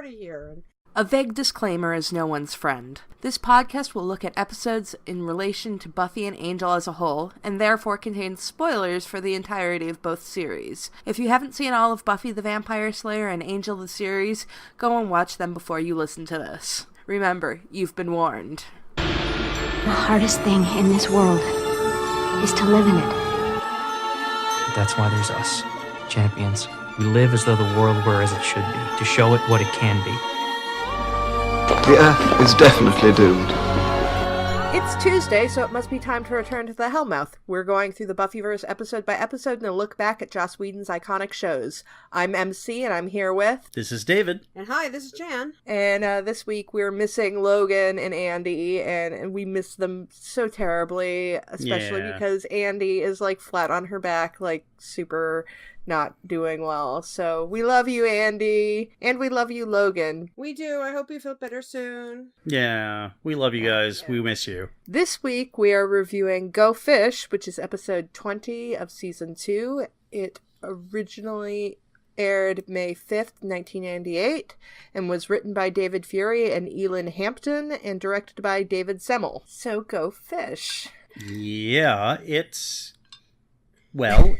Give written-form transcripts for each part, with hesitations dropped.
here. A vague disclaimer is no one's friend. This podcast will look at episodes in relation to Buffy and Angel as a whole, and therefore contains spoilers for the entirety of both series. If you haven't seen all of Buffy the Vampire Slayer and Angel the series, go and watch them before you listen to this. Remember, you've been warned. The hardest thing in this world is to live in it. That's why there's us, champions. We live as though the world were as it should be, to show it what it can be. The Earth is definitely doomed. It's Tuesday, so it must be time to return to the Hellmouth. We're going through the Buffyverse episode by episode and a look back at Joss Whedon's iconic shows. I'm Emcee, and I'm here with... This is David. And hi, this is Jan. And this week we're missing Logan and Andy, and we miss them so terribly, especially because Andy is, like, flat on her back, like, super... not doing well. So we love you, Andy, and we love you, Logan. We do. I hope you feel better soon. Yeah, we love you guys. Yeah. We miss you. This week we are reviewing Go Fish, which is episode 20 of season 2. It originally aired May 5th, 1998, and was written by David Fury and Elin Hampton and directed by David Semmel. So Go Fish. Yeah, it's... well...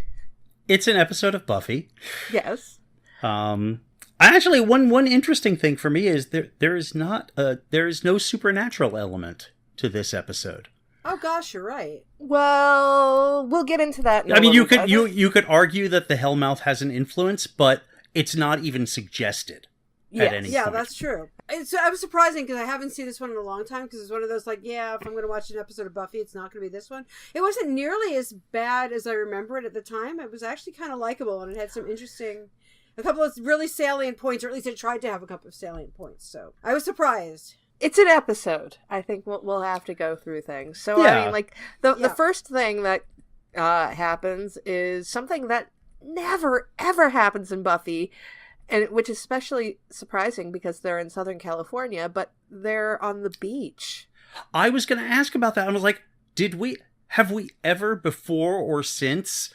It's an episode of Buffy. Yes. Actually, one interesting thing for me is there is no supernatural element to this episode. Oh gosh, you're right. Well, we'll get into that. I mean, you could argue that the Hellmouth has an influence, but it's not even suggested at any point. Yeah, that's true. I was surprising because I haven't seen this one in a long time because it's one of those like, yeah, if I'm going to watch an episode of Buffy, it's not going to be this one. It wasn't nearly as bad as I remember it at the time. It was actually kind of likable and it had some a couple of really salient points, or at least it tried to have a couple of salient points. So I was surprised. It's an episode. I think we'll have to go through things. So, yeah. I mean, like, the first thing that happens is something that never, ever happens in Buffy, and which is especially surprising because they're in Southern California, but they're on the beach. I was going to ask about that. I was like, have we ever before or since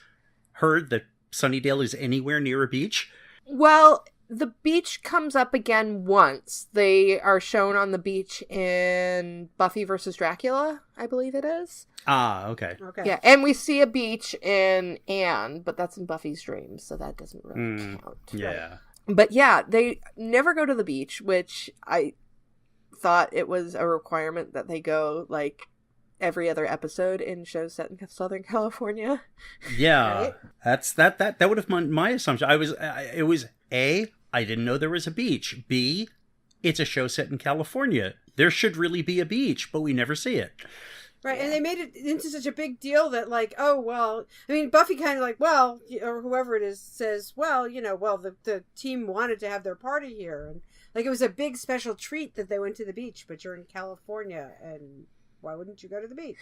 heard that Sunnydale is anywhere near a beach? Well, the beach comes up again once. They are shown on the beach in Buffy versus Dracula, I believe it is. Ah, okay. Yeah, and we see a beach in Anne, but that's in Buffy's dreams, so that doesn't really count. Yeah. Right? But yeah, they never go to the beach, which I thought it was a requirement that they go, like, every other episode in shows set in Southern California. Yeah, right? That would have been my assumption. It was A, I didn't know there was a beach. B, it's a show set in California. There should really be a beach, but we never see it. Right, and they made it into such a big deal that, like, oh, well, I mean, Buffy kind of like, well, or whoever it is says, well, the team wanted to have their party here. And, like, it was a big special treat that they went to the beach, but you're in California, and why wouldn't you go to the beach?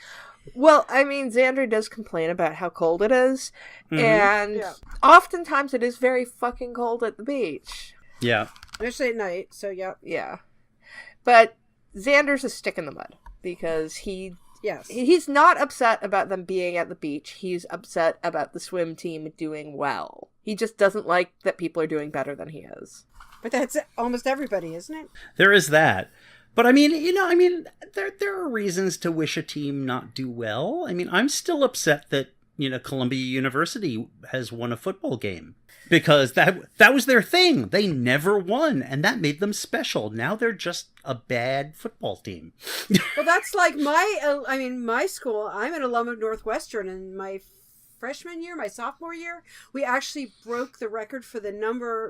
Well, I mean, Xander does complain about how cold it is, and oftentimes it is very fucking cold at the beach. Yeah. Especially at night, so yeah. Yeah. But Xander's a stick in the mud, because he's not upset about them being at the beach. He's upset about the swim team doing well. He just doesn't like that people are doing better than he is. But that's almost everybody, isn't it? There is that. But I mean, there are reasons to wish a team not do well. I mean, I'm still upset that, Columbia University has won a football game. Because that was their thing. They never won, and that made them special. Now they're just a bad football team. Well, that's like my school. I'm an alum of Northwestern, and my freshman year, my sophomore year, we actually broke the record for the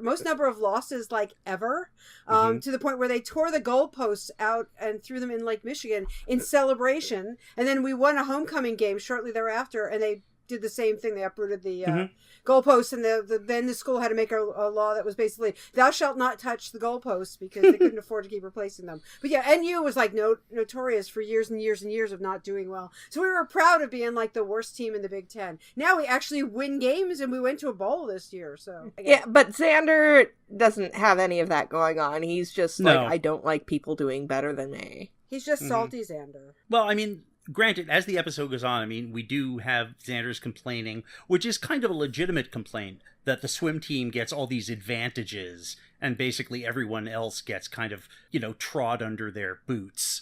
most number of losses like ever, to the point where they tore the goalposts out and threw them in Lake Michigan in celebration. And then we won a homecoming game shortly thereafter, and they did the same thing. They uprooted the goalposts, and then the school had to make a law that was basically, thou shalt not touch the goalposts, because they couldn't afford to keep replacing them. But yeah, NU was like notorious for years and years and years of not doing well. So we were proud of being like the worst team in the Big Ten. Now we actually win games, and we went to a bowl this year. So yeah, but Xander doesn't have any of that going on. He's just like, I don't like people doing better than me. He's just salty Xander. Well, I mean, granted, as the episode goes on, I mean, we do have Xander's complaining, which is kind of a legitimate complaint, that the swim team gets all these advantages and basically everyone else gets kind of, trod under their boots.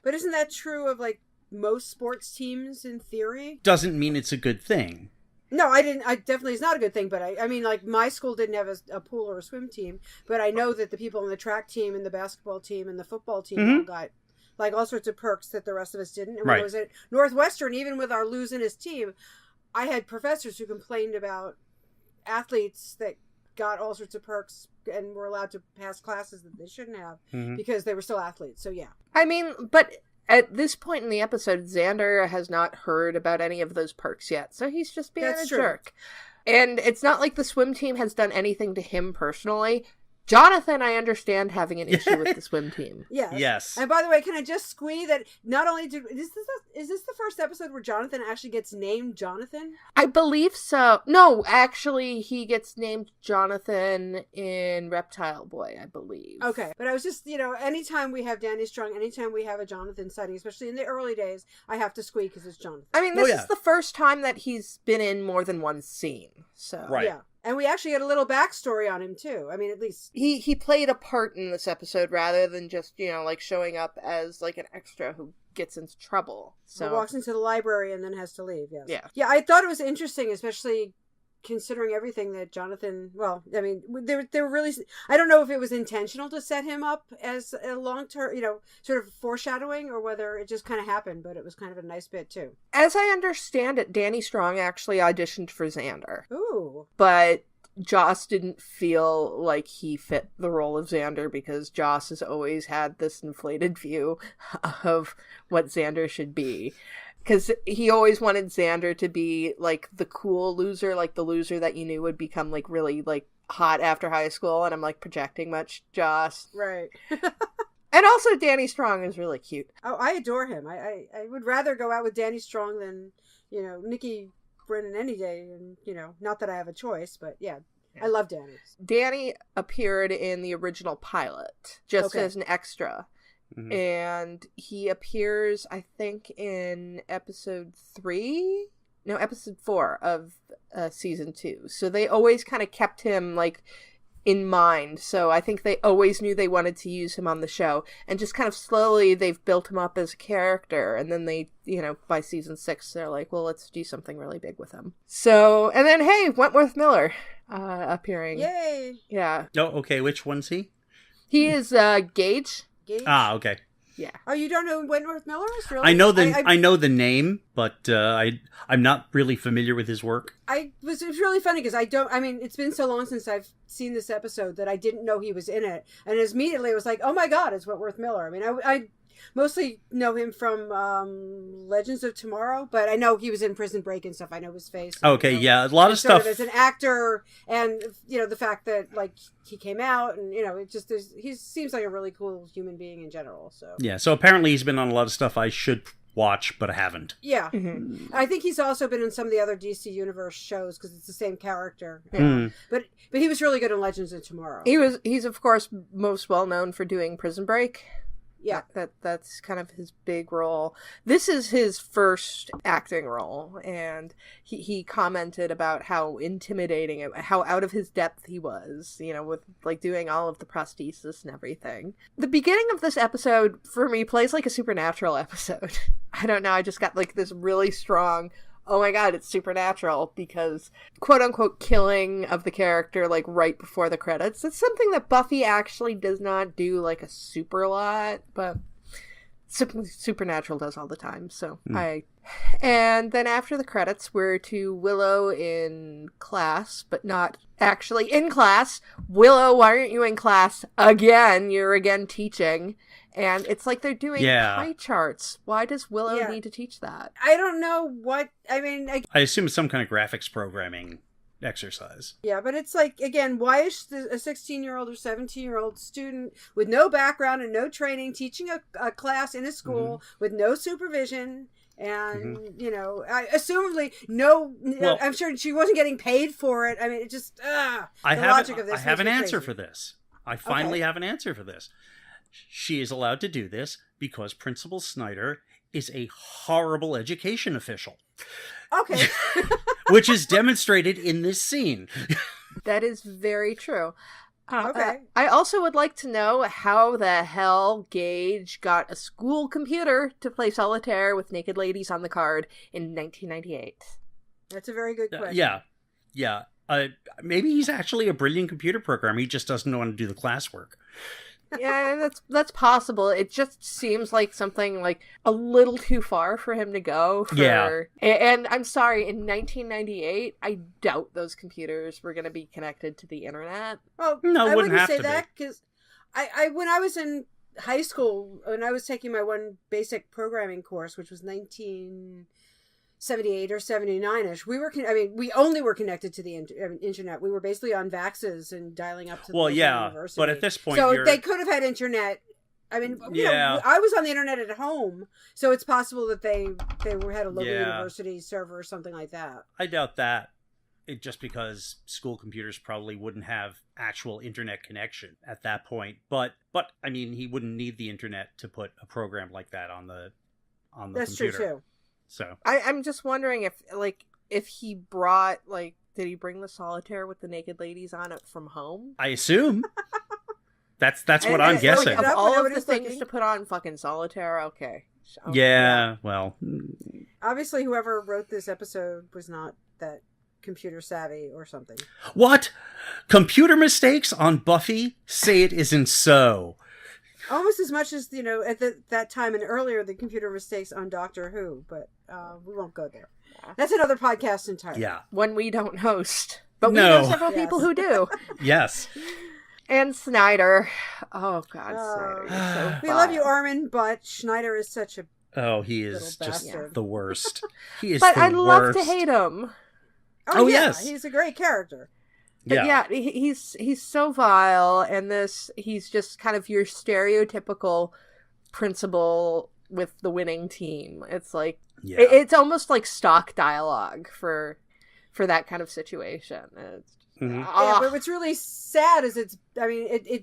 But isn't that true of, like, most sports teams in theory? Doesn't mean it's a good thing. No, I definitely, it's not a good thing, but I mean, like, my school didn't have a pool or a swim team, but I know that the people on the track team and the basketball team and the football team all got, like, all sorts of perks that the rest of us didn't. And when I was at Northwestern, even with our losing his team, I had professors who complained about athletes that got all sorts of perks and were allowed to pass classes that they shouldn't have because they were still athletes. So yeah. I mean, but at this point in the episode, Xander has not heard about any of those perks yet, so he's just being a jerk. And it's not like the swim team has done anything to him personally. Jonathan, I understand having an issue with the swim team. Yes. And by the way, can I just squee that not only is this the first episode where Jonathan actually gets named Jonathan? I believe so. No, actually, he gets named Jonathan in Reptile Boy, I believe. Okay. But I was just, anytime we have Danny Strong, anytime we have a Jonathan sighting, especially in the early days, I have to squeak because it's Jonathan. I mean, this is the first time that he's been in more than one scene. So yeah. And we actually had a little backstory on him, too. I mean, at least... He played a part in this episode rather than just, like, showing up as, like, an extra who gets into trouble. So walks into the library and then has to leave, yes. Yeah. Yeah, I thought it was interesting, especially considering everything that Jonathan... Well, I mean, they were really... I don't know if it was intentional to set him up as a long-term, sort of foreshadowing, or whether it just kind of happened, but it was kind of a nice bit, too. As I understand it, Danny Strong actually auditioned for Xander. Ooh. But Joss didn't feel like he fit the role of Xander because Joss has always had this inflated view of what Xander should be. Because he always wanted Xander to be, like, the cool loser, like the loser that you knew would become, like, really, like, hot after high school. And I'm, like, projecting much, Joss. Right. And also Danny Strong is really cute. Oh, I adore him. I would rather go out with Danny Strong than, Nikki Brennan any day. And, not that I have a choice, but yeah. I love Danny. Danny appeared in the original pilot, just as an extra. Mm-hmm. And he appears, I think, in episode 4 of season 2. So they always kind of kept him, like, in mind. So I think they always knew they wanted to use him on the show. And just kind of slowly they've built him up as a character. And then they, by season 6, they're like, well, let's do something really big with him. So, and then, hey, Wentworth Miller appearing. Yay! Yeah. Oh, okay. Which one's he? He is Gage. Ah, okay. Yeah. Oh, you don't know Wentworth Miller is really? I know the name, but I'm not really familiar with his work. It was really funny because it's been so long since I've seen this episode that I didn't know he was in it, and immediately I was like, oh my god, it's Wentworth Miller. I mean, I mostly know him from Legends of Tomorrow, but I know he was in Prison Break and stuff. I know his face. Okay, yeah, a lot of stuff. As an actor, and the fact that, like, he came out, and he seems like a really cool human being in general. So yeah, so apparently he's been on a lot of stuff I should watch, but I haven't. Yeah, I think he's also been in some of the other DC Universe shows because it's the same character. Yeah. But he was really good in Legends of Tomorrow. He's of course most well known for doing Prison Break. Yeah, that's kind of his big role. This is his first acting role, and he commented about how intimidating, how out of his depth he was, with, like, doing all of the prosthesis and everything. The beginning of this episode, for me, plays like a Supernatural episode. I don't know, I just got, like, this really strong, oh my god, it's Supernatural, because quote-unquote killing of the character, like, right before the credits. It's something that Buffy actually does not do, like, a super lot, but Supernatural does all the time, so And then after the credits, we're to Willow in class, but not actually in class. Willow, why aren't you in class again? You're again teaching. And it's like they're doing pie charts. Why does Willow need to teach that? I don't know what... I mean... I assume it's some kind of graphics programming exercise. Yeah, but it's like, again, why is a 16-year-old or 17-year-old student with no background and no training teaching a class in a school with no supervision... And, assumably, I'm sure she wasn't getting paid for it. I mean, it just, I have an answer for this. I finally have an answer for this. She is allowed to do this because Principal Snyder is a horrible education official. Okay. Which is demonstrated in this scene. That is very true. Okay. I also would like to know how the hell Gage got a school computer to play solitaire with naked ladies on the card in 1998. That's a very good question. Yeah. Maybe he's actually a brilliant computer programmer. He just doesn't want to do the classwork. Yeah, that's possible. It just seems like something like a little too far for him to go. And I'm sorry, in 1998, I doubt those computers were going to be connected to the internet. Well, No, I wouldn't wouldn't have say to that because I when I was in high school, when I was taking my one basic programming course, which was 1978 or 79ish, we only were connected to the internet. We were basically on Vaxes and dialing up to the university. But at this point, so they could have had internet. I mean, you know, I was on the internet at home, so it's possible that they had a local university server or something like that. I doubt that. Just because school computers probably wouldn't have actual internet connection at that point. But I mean, he wouldn't need the internet to put a program like that on the That's computer. true too. So I'm just wondering if he brought, like, did he bring the solitaire with the naked ladies on it from home? I assume that's what I'm guessing. Of all of the things to put on fucking solitaire, okay. Yeah, well, obviously whoever wrote this episode was not that computer savvy or something. What? Computer mistakes on Buffy? Say it isn't so. Almost as much as, you know, at that time and earlier, the computer mistakes on Doctor Who, but we won't go there. That's another podcast entirely. Yeah. One we don't host. But we No. know several people who do. Yes. And Snyder. Oh, God, Snyder. You're so We love you, Armin, but Schneider is such a Oh, he is little just bastard. the worst. He is But the I love worst. to hate him. Oh, yes. He's a great character. But yeah, he's so vile, and he's just kind of your stereotypical principal with the winning team. It's like it's almost like stock dialogue for that kind of situation. It's Yeah, but what's really sad is it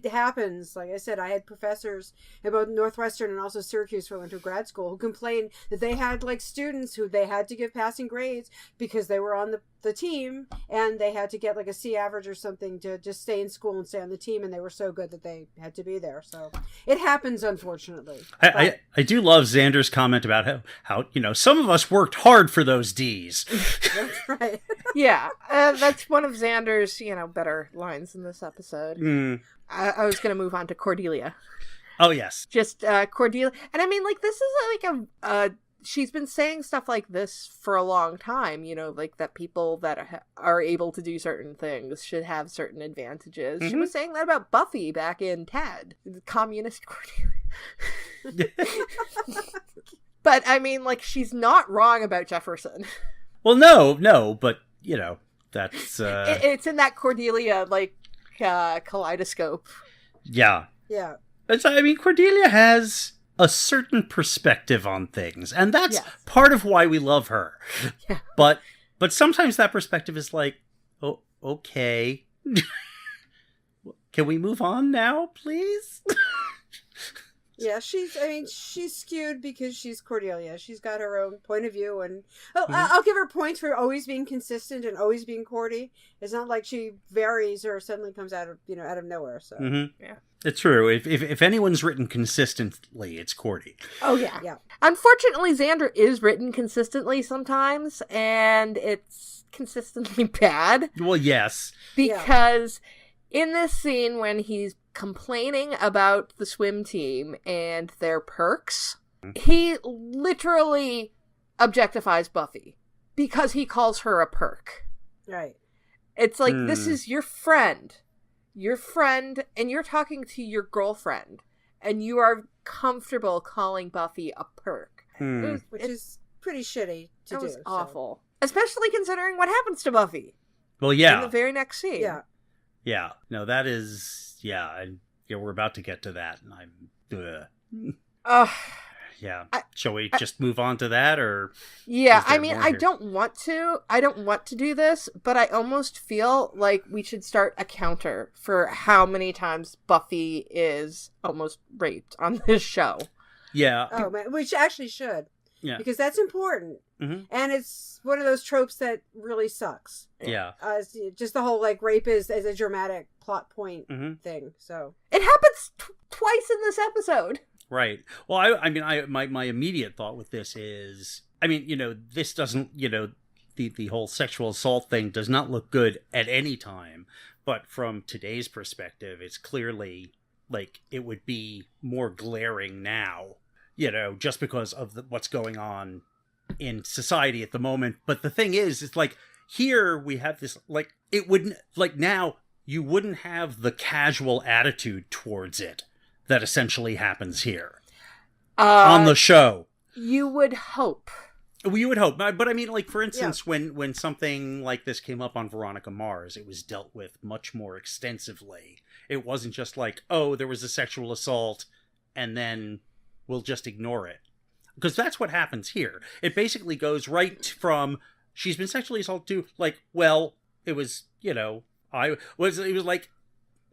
happens. Like I said, I had professors in both Northwestern and also Syracuse where I went to grad school who complained that they had like students who they had to give passing grades because they were on the team and they had to get like a C average or something to just stay in school and stay on the team, and they were so good that they had to be there. So it happens, unfortunately. I do love Xander's comment about how you know, some of us worked hard for those D's. That's right. Yeah, that's one of Xander's, you know, better lines in this episode. I was going to move on to Cordelia. Oh, yes. Just Cordelia. And I mean, like, this is like she's been saying stuff like this for a long time, you know, like that people that are able to do certain things should have certain advantages. She was saying that about Buffy back in Ted, the communist Cordelia. But I mean, like, she's not wrong about Jefferson. Well, no, but, you know, that's... It's in that Cordelia, like, kaleidoscope. Yeah. Yeah. I mean, Cordelia has a certain perspective on things, and that's part of why we love her. Yeah. But sometimes that perspective is like, oh, okay. Can we move on now, please? Yeah, she's skewed because she's Cordelia. She's got her own point of view, and I'll give her points for always being consistent and always being Cordy. It's not like she varies or suddenly comes out of nowhere. So Yeah. It's true. If anyone's written consistently, it's Cordy. Oh, yeah. Yeah. Unfortunately, Xander is written consistently sometimes, and it's consistently bad. Well, yes. Because in this scene when he's complaining about the swim team and their perks, he literally objectifies Buffy because he calls her a perk. right. It's like, this is your friend, and you're talking to your girlfriend, and you are comfortable calling Buffy a perk. Which is pretty shitty to do. That was so. awful. Especially considering what happens to Buffy Well, in yeah. the very next scene. Yeah. Yeah. No, that is... Yeah, we're about to get to that, and I'm... Yeah. Shall we just move on to that, or... Yeah, is there I mean, more I here? don't want to do this, but I almost feel like we should start a counter for how many times Buffy is almost raped on this show. Yeah. Oh man, which actually should. Yeah. Because that's important. Mm-hmm. And it's one of those tropes that really sucks. Yeah. Just the whole like rape is as a dramatic plot point Mm-hmm. thing. So It happens twice in this episode. Right. Well, my immediate thought with this is, this doesn't, the whole sexual assault thing does not look good at any time. But from today's perspective, it's clearly like it would be more glaring now, just because of what's going on in society at the moment. But the thing is, it's like here we have this, like, it wouldn't, like now you wouldn't have the casual attitude towards it that essentially happens here on the show. You would hope. You would hope. But I mean, like, for instance, when something like this came up on Veronica Mars, it was dealt with much more extensively. It wasn't just like, oh, there was a sexual assault, and then we'll just ignore it. Because that's what happens here. It basically goes right from, she's been sexually assaulted to, like, well, it was, it was like,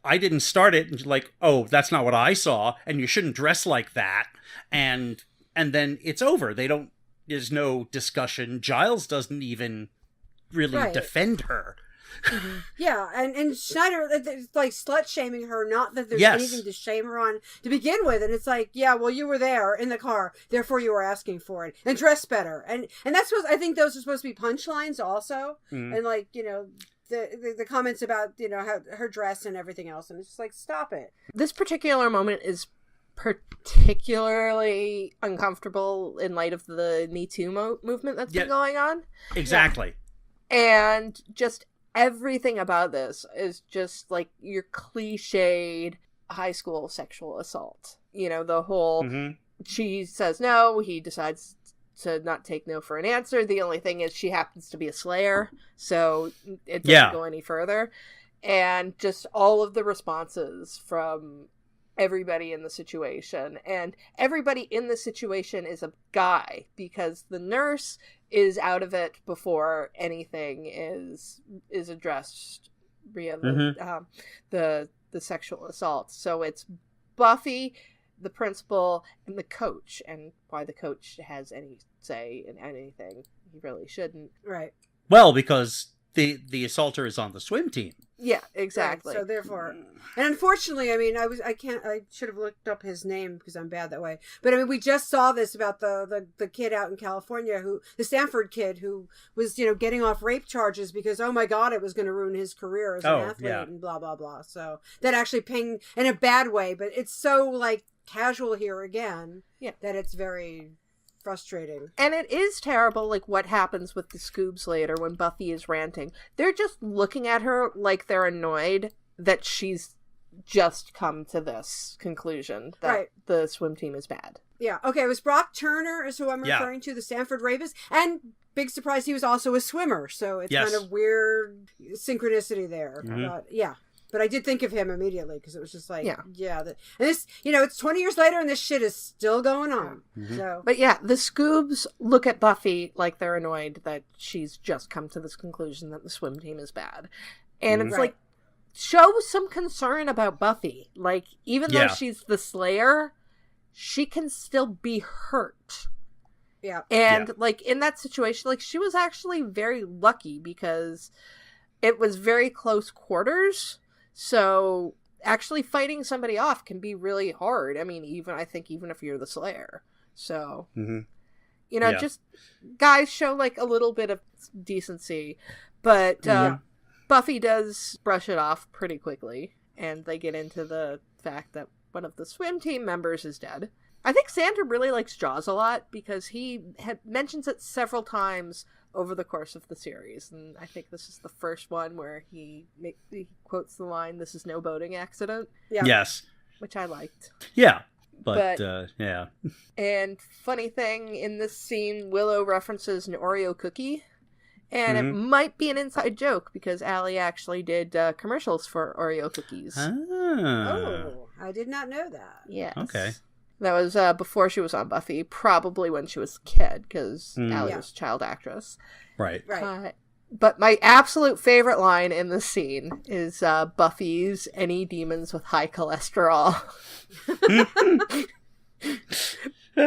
I didn't start it, and like, oh, that's not what I saw, and you shouldn't dress like that, and then it's over. There's no discussion. Giles doesn't even really defend her. Mm-hmm. Yeah, and Schneider, it's like slut-shaming her, not that there's anything to shame her on to begin with, and it's like, yeah, well, you were there in the car, therefore you were asking for it, and dress better, and that's what, I think those are supposed to be punchlines also, and like, the comments about, how her dress and everything else, and it's just like, stop it. This particular moment is particularly uncomfortable in light of the Me Too movement that's been going on. Exactly. Yeah. And just everything about this is just like your cliched high school sexual assault. The whole, she says no, he decides to not take no for an answer. The only thing is she happens to be a slayer, so it doesn't go any further. And just all of the responses from everybody in the situation, and everybody in the situation is a guy, because the nurse is out of it before anything is addressed via the sexual assault. So it's Buffy, the principal, and the coach, and why the coach has any say in anything, he really shouldn't. Right. Well, because the assaulter is on the swim team. Yeah, exactly. Right, so therefore, and unfortunately, I should have looked up his name because I'm bad that way. But we just saw this about the kid out in California, the Stanford kid who was, getting off rape charges because, oh my God, it was going to ruin his career as an athlete and blah, blah, blah. So that actually pinged in a bad way, but it's so like casual here again that it's very frustrating. And it is terrible, like, what happens with the Scoobs later when Buffy is ranting. They're just looking at her like they're annoyed that she's just come to this conclusion that the swim team is bad. Yeah, okay, it was Brock Turner is who I'm referring to, the Stanford rapist, and big surprise, he was also a swimmer, so it's kind of weird synchronicity there. But I did think of him immediately because it was just like, and this, it's 20 years later and this shit is still going on. Mm-hmm. So, but the Scoobs look at Buffy like they're annoyed that she's just come to this conclusion that the swim team is bad. And it's like, show some concern about Buffy. Like, even though she's the Slayer, she can still be hurt. Yeah. And like in that situation, like she was actually very lucky because it was very close quarters. So actually fighting somebody off can be really hard. I mean, even if you're the Slayer. So, just guys show like a little bit of decency, but Buffy does brush it off pretty quickly, and they get into the fact that one of the swim team members is dead. I think Xander really likes Jaws a lot because he mentions it several times over the course of the series, and I think this is the first one where he quotes the line, "This is no boating accident." Yeah. Yes. Which I liked. Yeah. But And funny thing, in this scene, Willow references an Oreo cookie, and it might be an inside joke because Allie actually did commercials for Oreo cookies. Oh, I did not know that. Yes. Okay. That was before she was on Buffy, probably when she was a kid, because Allie was a child actress. Right. But my absolute favorite line in this scene is Buffy's "Any demons with high cholesterol."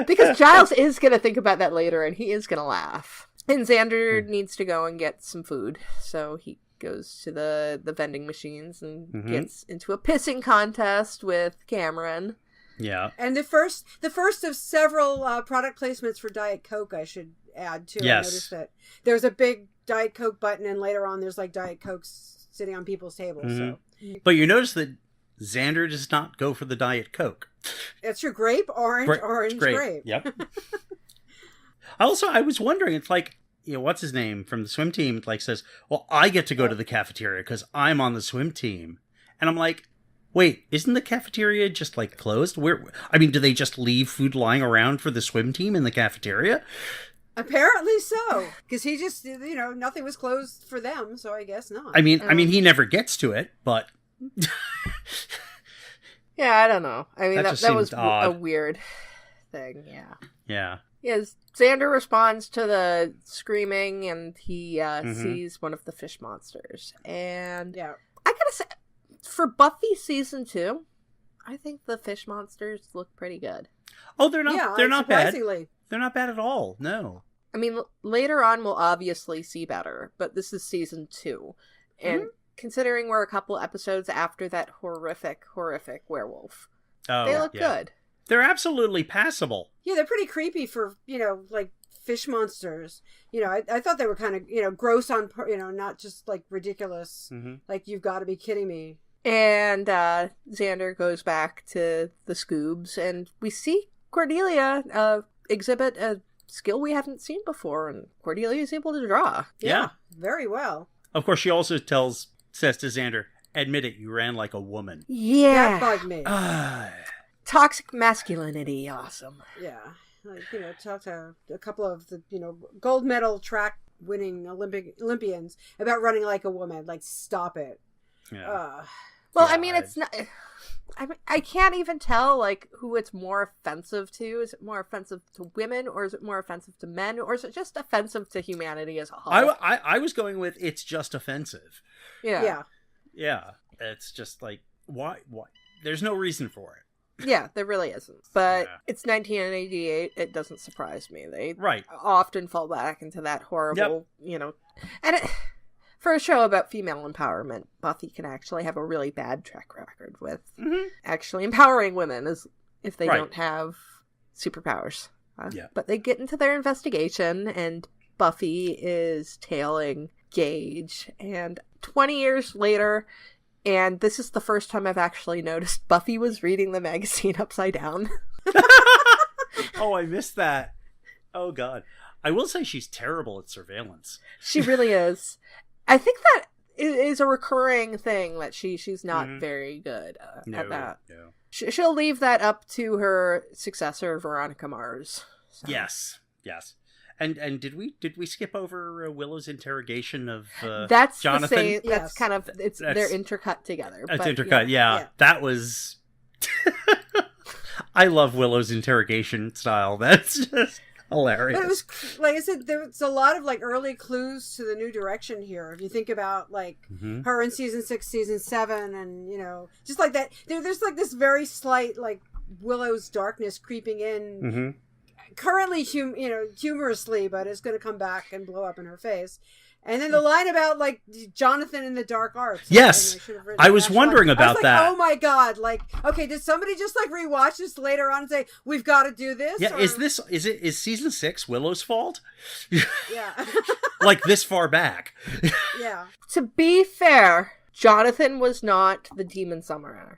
Because Giles is going to think about that later, and he is going to laugh. And Xander needs to go and get some food, so he goes to the vending machines and gets into a pissing contest with Cameron. Yeah. And the first of several product placements for Diet Coke, I should add, too. Yes. I noticed that there's a big Diet Coke button, and later on there's like Diet Cokes sitting on people's tables. So. But you notice that Xander does not go for the Diet Coke. It's your grape, orange grape. Yep. Also, I was wondering, it's like, what's his name from the swim team, like says, well, I get to go to the cafeteria because I'm on the swim team. And I'm like, wait, isn't the cafeteria just like closed? Do they just leave food lying around for the swim team in the cafeteria? Apparently so, because he just, nothing was closed for them, so I guess not. I mean, he never gets to it, but... Yeah, I don't know. I mean, that was odd. a weird thing, yeah. Yeah. Yes, Xander responds to the screaming, and he sees one of the fish monsters. And I gotta say, for Buffy season 2, I think the fish monsters look pretty good. Oh, they're not. Yeah, they're not bad. surprisingly. They're not bad at all. No. I mean, later on we'll obviously see better, but this is season 2, and considering we're a couple episodes after that horrific werewolf, they look good. They're absolutely passable. Yeah, they're pretty creepy for, like fish monsters. I thought they were kind of, gross on, not just like ridiculous. Like, you've got to be kidding me. And Xander goes back to the Scoobs, and we see Cordelia exhibit a skill we haven't seen before, and Cordelia is able to draw. Yeah, very well. Of course, she also says to Xander, admit it, you ran like a woman. Yeah. That bugged me. Toxic masculinity, awesome. Yeah. Like, talk to a couple of the, gold medal track winning Olympians about running like a woman. Like, stop it. Yeah. Well, I mean, it's not... I can't even tell, like, who it's more offensive to. Is it more offensive to women, or is it more offensive to men, or is it just offensive to humanity as a whole? I was going with it's just offensive. Yeah. Yeah. It's just like, why? There's no reason for it. Yeah, there really isn't. But it's 1988. It doesn't surprise me. They often fall back into that horrible, and for a show about female empowerment, Buffy can actually have a really bad track record with actually empowering women as if they don't have superpowers. But they get into their investigation, and Buffy is tailing Gage. And 20 years later, and this is the first time I've actually noticed, Buffy was reading the magazine upside down. Oh, I missed that. Oh, God. I will say she's terrible at surveillance. She really is. I think that is a recurring thing, that she's not very good at that. No. She'll leave that up to her successor, Veronica Mars. So. Yes. And did we skip over Willow's interrogation of that's Jonathan? The same, that's kind of they're intercut together. It's intercut. Yeah. That was. I love Willow's interrogation style. That's just hilarious. But it was, like I said, there's a lot of like early clues to the new direction here. If you think about like her in season 6, season 7, and just like that, there's like this very slight like Willow's darkness creeping in. Currently, humorously, but it's going to come back and blow up in her face. And then the line about like Jonathan in the dark arts. Yes, I was wondering about that. Oh my God! Like, okay, did somebody just like rewatch this later on and say we've got to do this? Yeah, or... is season 6 Willow's fault? Yeah, like this far back. Yeah. To be fair, Jonathan was not the demon summoner.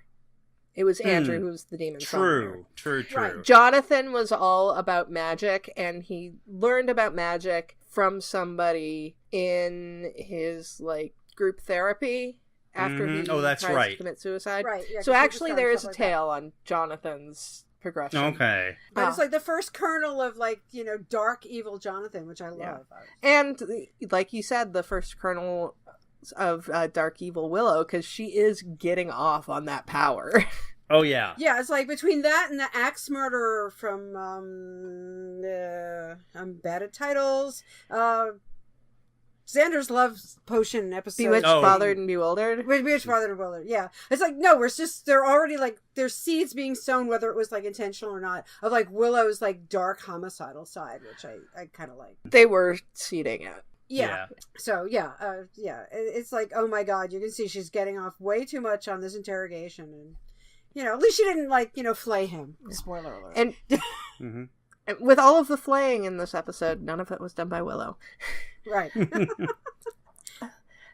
It was Andrew who was the demon summoner. True. Right. Jonathan was all about magic, and he learned about magic from somebody in his like group therapy after he tries to commit suicide. Right. Yeah, so actually there is a tale on Jonathan's progression. Okay. But it's like the first kernel of like, dark evil Jonathan, which I love. And like you said, the first kernel of dark evil Willow, because she is getting off on that power. Oh yeah. Yeah, it's like between that and the axe murderer from I'm bad at titles. Xander's love potion episode. Bewitched, Bothered, and Bewildered. Bewitched, Bothered, and Bewildered. Yeah, it's like no, we're just they're already like there's seeds being sown, whether it was like intentional or not, of like Willow's like dark homicidal side, which I kind of like. They were seeding it. Yeah. So it's like, oh my god, you can see she's getting off way too much on this interrogation, and at least she didn't flay him. Spoiler alert. And Mhm. with all of the flaying in this episode, none of it was done by Willow. Right.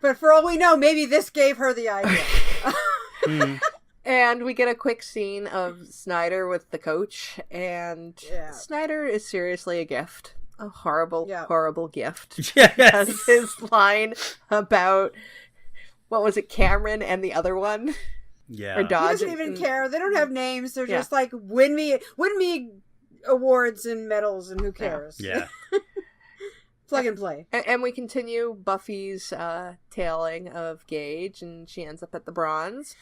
But for all we know, maybe this gave her the idea. And we get a quick scene of Snyder with the coach, and Snyder is seriously a gift. A horrible, horrible gift. Yes. As his line about, what was it, Cameron and the other one? Yeah. Or Dodge. He doesn't even care. They don't have names. They're just like, win me awards and medals, and who cares? Yeah. Plug and play. And we continue Buffy's tailing of Gage, and she ends up at the Bronze.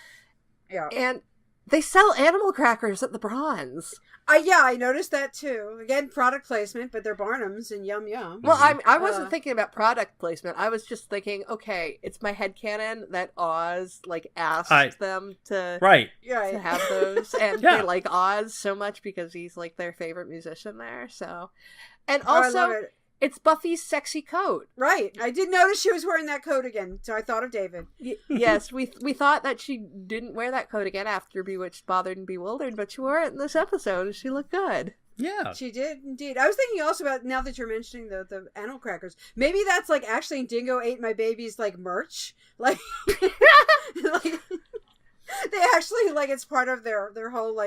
Yeah. And they sell animal crackers at the Bronze. I noticed that too. Again, product placement, but they're Barnums and yum yum. Well, I wasn't thinking about product placement. I was just thinking, okay, it's my headcanon that Oz asked them to have those, and they like Oz so much because he's like their favorite musician there. So, and also, I love it. It's Buffy's sexy coat. Right. I did notice she was wearing that coat again, so I thought of David. Yes, we thought that she didn't wear that coat again after Bewitched, Bothered, and Bewildered, but she wore it in this episode, and she looked good. Yeah. She did, indeed. I was thinking also about, now that you're mentioning the animal crackers, maybe that's actually Dingo Ate My Baby's merch. They actually, it's part of their whole,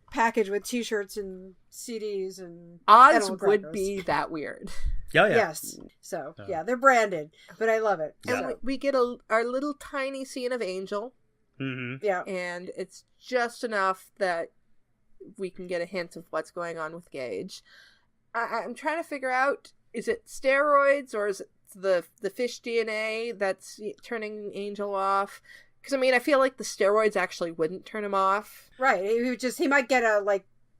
package with t-shirts and CDs and Oz would be that weird. Oh, yeah. Yes. So, they're branded, but I love it. And so. we get our little tiny scene of Angel. Mm-hmm. Yeah. And it's just enough that we can get a hint of what's going on with Gage. I'm trying to figure out, is it steroids or is it the fish DNA that's turning Angel off? Because, I feel like the steroids actually wouldn't turn him off. Right. He might get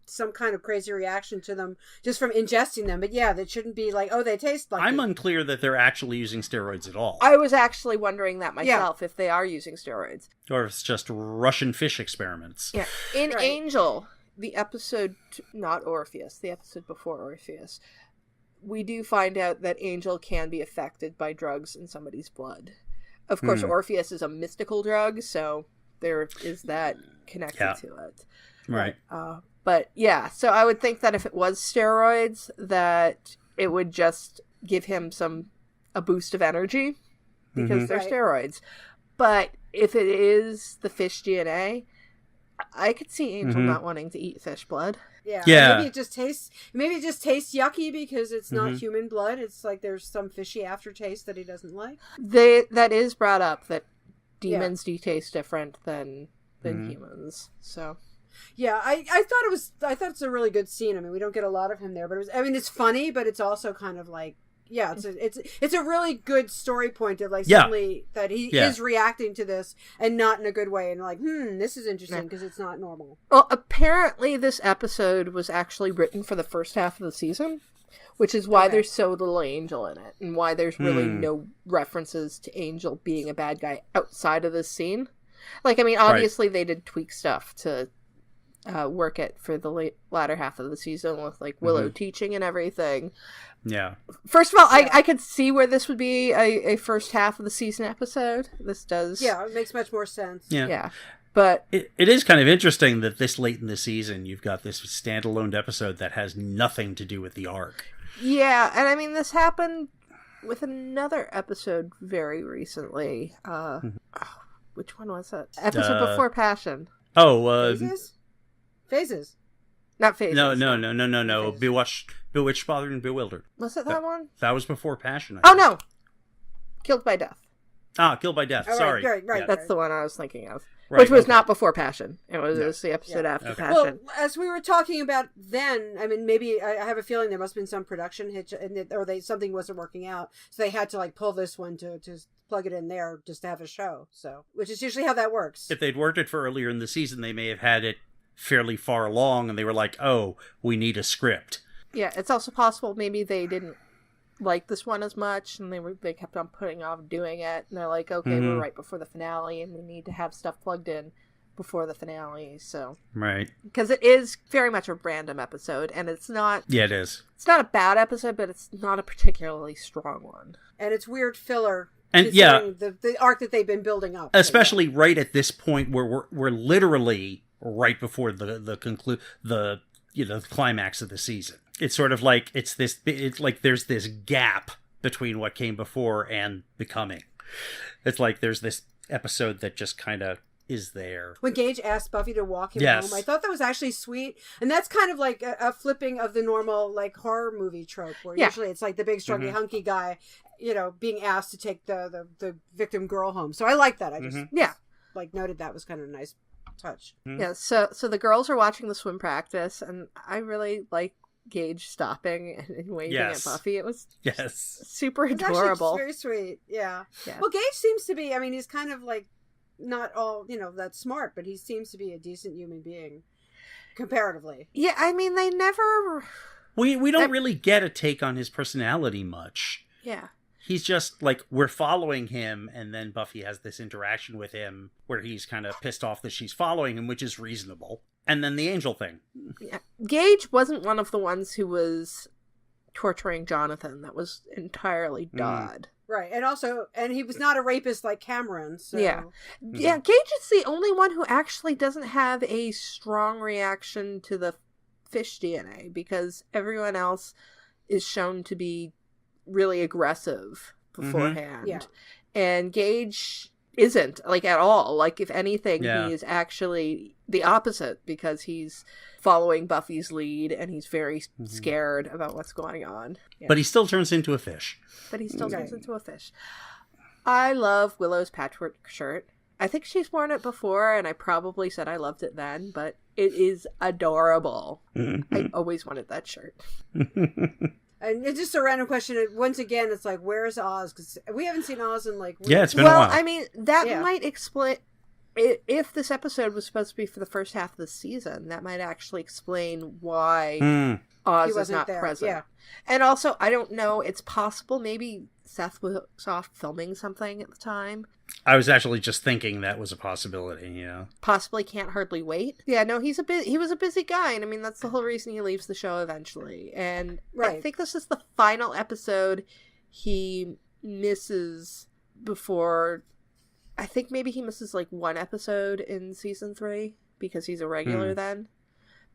some kind of crazy reaction to them just from ingesting them. But that shouldn't be they taste like I'm unclear that they're actually using steroids at all. I was actually wondering that myself, if they are using steroids. Or if it's just Russian fish experiments. Yeah. In Angel, the episode, not Orpheus, the episode before Orpheus, we do find out that Angel can be affected by drugs in somebody's blood. Of course, Orpheus is a mystical drug, so there is that connected to it. Right. But so I would think that if it was steroids, that it would just give him a boost of energy because they're steroids. But if it is the fish DNA, I could see Angel not wanting to eat fish blood. Yeah. Maybe it just tastes yucky because it's not human blood. It's there's some fishy aftertaste that he doesn't like. That is brought up that demons do taste different than humans. So yeah, I thought it's a really good scene. We don't get a lot of him there, but it's funny, but it's also kind of it's a really good story point of suddenly that he is reacting to this and not in a good way, and this is interesting because it's not normal. Well, apparently this episode was actually written for the first half of the season, which is why there's so little Angel in it, and why there's really no references to Angel being a bad guy outside of this scene. Obviously they did tweak stuff to work it for the latter half of the season with Willow teaching and everything. Yeah. First of all, I could see where this would be a first half of the season episode. This does. Yeah, it makes much more sense. Yeah. But it is kind of interesting that this late in the season, you've got this standalone episode that has nothing to do with the arc. Yeah, and this happened with another episode very recently. Which one was it? Episode before Passion. Oh, Phases. Not Phases. No. Bewitched, Bothered, and Bewildered. Was it that one? That was before Passion. No! Killed by Death. Killed by Death. Oh, Sorry. Right. That's the one I was thinking of. Right, which was not before Passion. It was the episode after Passion. Well, as we were talking about then, maybe I have a feeling there must have been some production hitch, or something wasn't working out, so they had to pull this one to plug it in there just to have a show. So, which is usually how that works. If they'd worked it for earlier in the season, they may have had it fairly far along, and they were like, "Oh, we need a script." Yeah, it's also possible maybe they didn't like this one as much, and they kept on putting off doing it, and they're like, okay, we're right before the finale, and we need to have stuff plugged in before the finale, so... Right. Because it is very much a random episode, and it's not... Yeah, it is. It's not a bad episode, but it's not a particularly strong one. And it's weird filler. And yeah, the arc that they've been building up. Especially right at this point where we're literally right before the climax of the season. It's sort of like it's like there's this gap between what came before and the coming. It's like there's this episode that just kind of is there. When Gage asked Buffy to walk him home, I thought that was actually sweet. And that's kind of like a flipping of the normal like horror movie trope where usually it's like the big struggy hunky guy, being asked to take the victim girl home. So I like that. I just like noted that was kind of a nice touch. Yeah, so the girls are watching the swim practice, and I really like Gage stopping and waving at Buffy. It was super adorable. It's very sweet. Yeah. Well, Gage seems to be, he's kind of like not all, that smart, but he seems to be a decent human being comparatively. Yeah, they never... We don't really get a take on his personality much. Yeah. He's just like, we're following him, and then Buffy has this interaction with him where he's kind of pissed off that she's following him, which is reasonable. And then the angel thing. Yeah. Gage wasn't one of the ones who was torturing Jonathan. That was entirely Dodd. Right. And he was not a rapist like Cameron. So. Yeah. Yeah, Gage is the only one who actually doesn't have a strong reaction to the fish DNA, because everyone else is shown to be really aggressive beforehand. Yeah. And Gage isn't, like, at all. Like, if anything, he is actually the opposite, because he's following Buffy's lead and he's very scared about what's going on. Yeah. But he still turns into a fish. Turns into a fish. I love Willow's patchwork shirt. I think she's worn it before, and I probably said I loved it then, but it is adorable. I always wanted that shirt. And it's just a random question. Once again, it's like, where's Oz? Because we haven't seen Oz in like... Yeah, it's been a while. That might explain... If this episode was supposed to be for the first half of the season, that might actually explain why Oz is not present. Yeah. And also, I don't know, it's possible maybe Seth was off filming something at the time. I was actually just thinking that was a possibility, yeah. Possibly Can't Hardly Wait. Yeah, no, he was a busy guy, and that's the whole reason he leaves the show eventually. And I think this is the final episode he misses before... I think maybe he misses like one episode in season 3 because he's a regular then.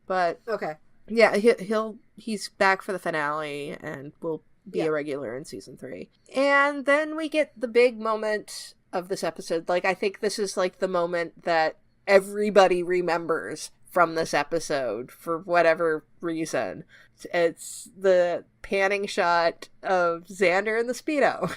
But okay. Yeah, he's back for the finale and will be a regular in season 3. And then we get the big moment of this episode. Like, I think this is like the moment that everybody remembers from this episode for whatever reason. It's the panning shot of Xander in the Speedo.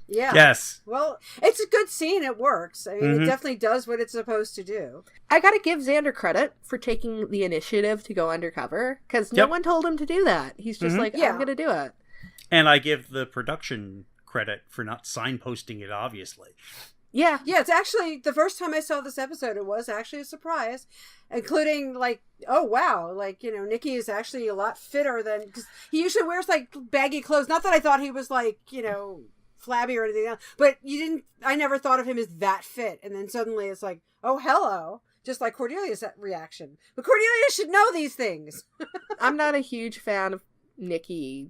Yeah. Yes. Well, it's a good scene. It works. It definitely does what it's supposed to do. I gotta give Xander credit for taking the initiative to go undercover, because no one told him to do that. He's just like, I'm gonna do it. And I give the production credit for not signposting it, obviously. Yeah. Yeah, it's actually, the first time I saw this episode, it was actually a surprise. Including, like, oh, wow. Like, Nikki is actually a lot fitter than... Because he usually wears, like, baggy clothes. Not that I thought he was, like, flabby or anything else, but I never thought of him as that fit, and then suddenly it's like, oh, hello, just like Cordelia's reaction. But Cordelia should know these things. I'm not a huge fan of Nikki's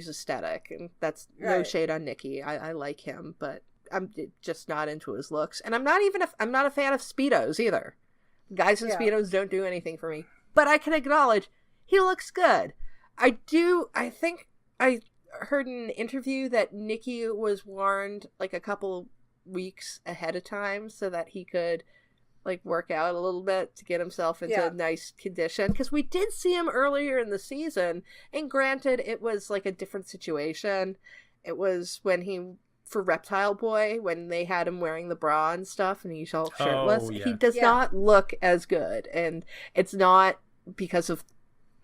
aesthetic, and that's no shade on Nikki. I like him, but I'm just not into his looks, and I'm not a fan of Speedos either. Guys in Speedos don't do anything for me, but I can acknowledge he looks good. I think I heard in an interview that Nikki was warned like a couple weeks ahead of time so that he could like work out a little bit to get himself into nice condition, because we did see him earlier in the season, and granted it was like a different situation. It was when for Reptile Boy, when they had him wearing the bra and stuff and he's all shirtless. He does not look as good, and it's not because of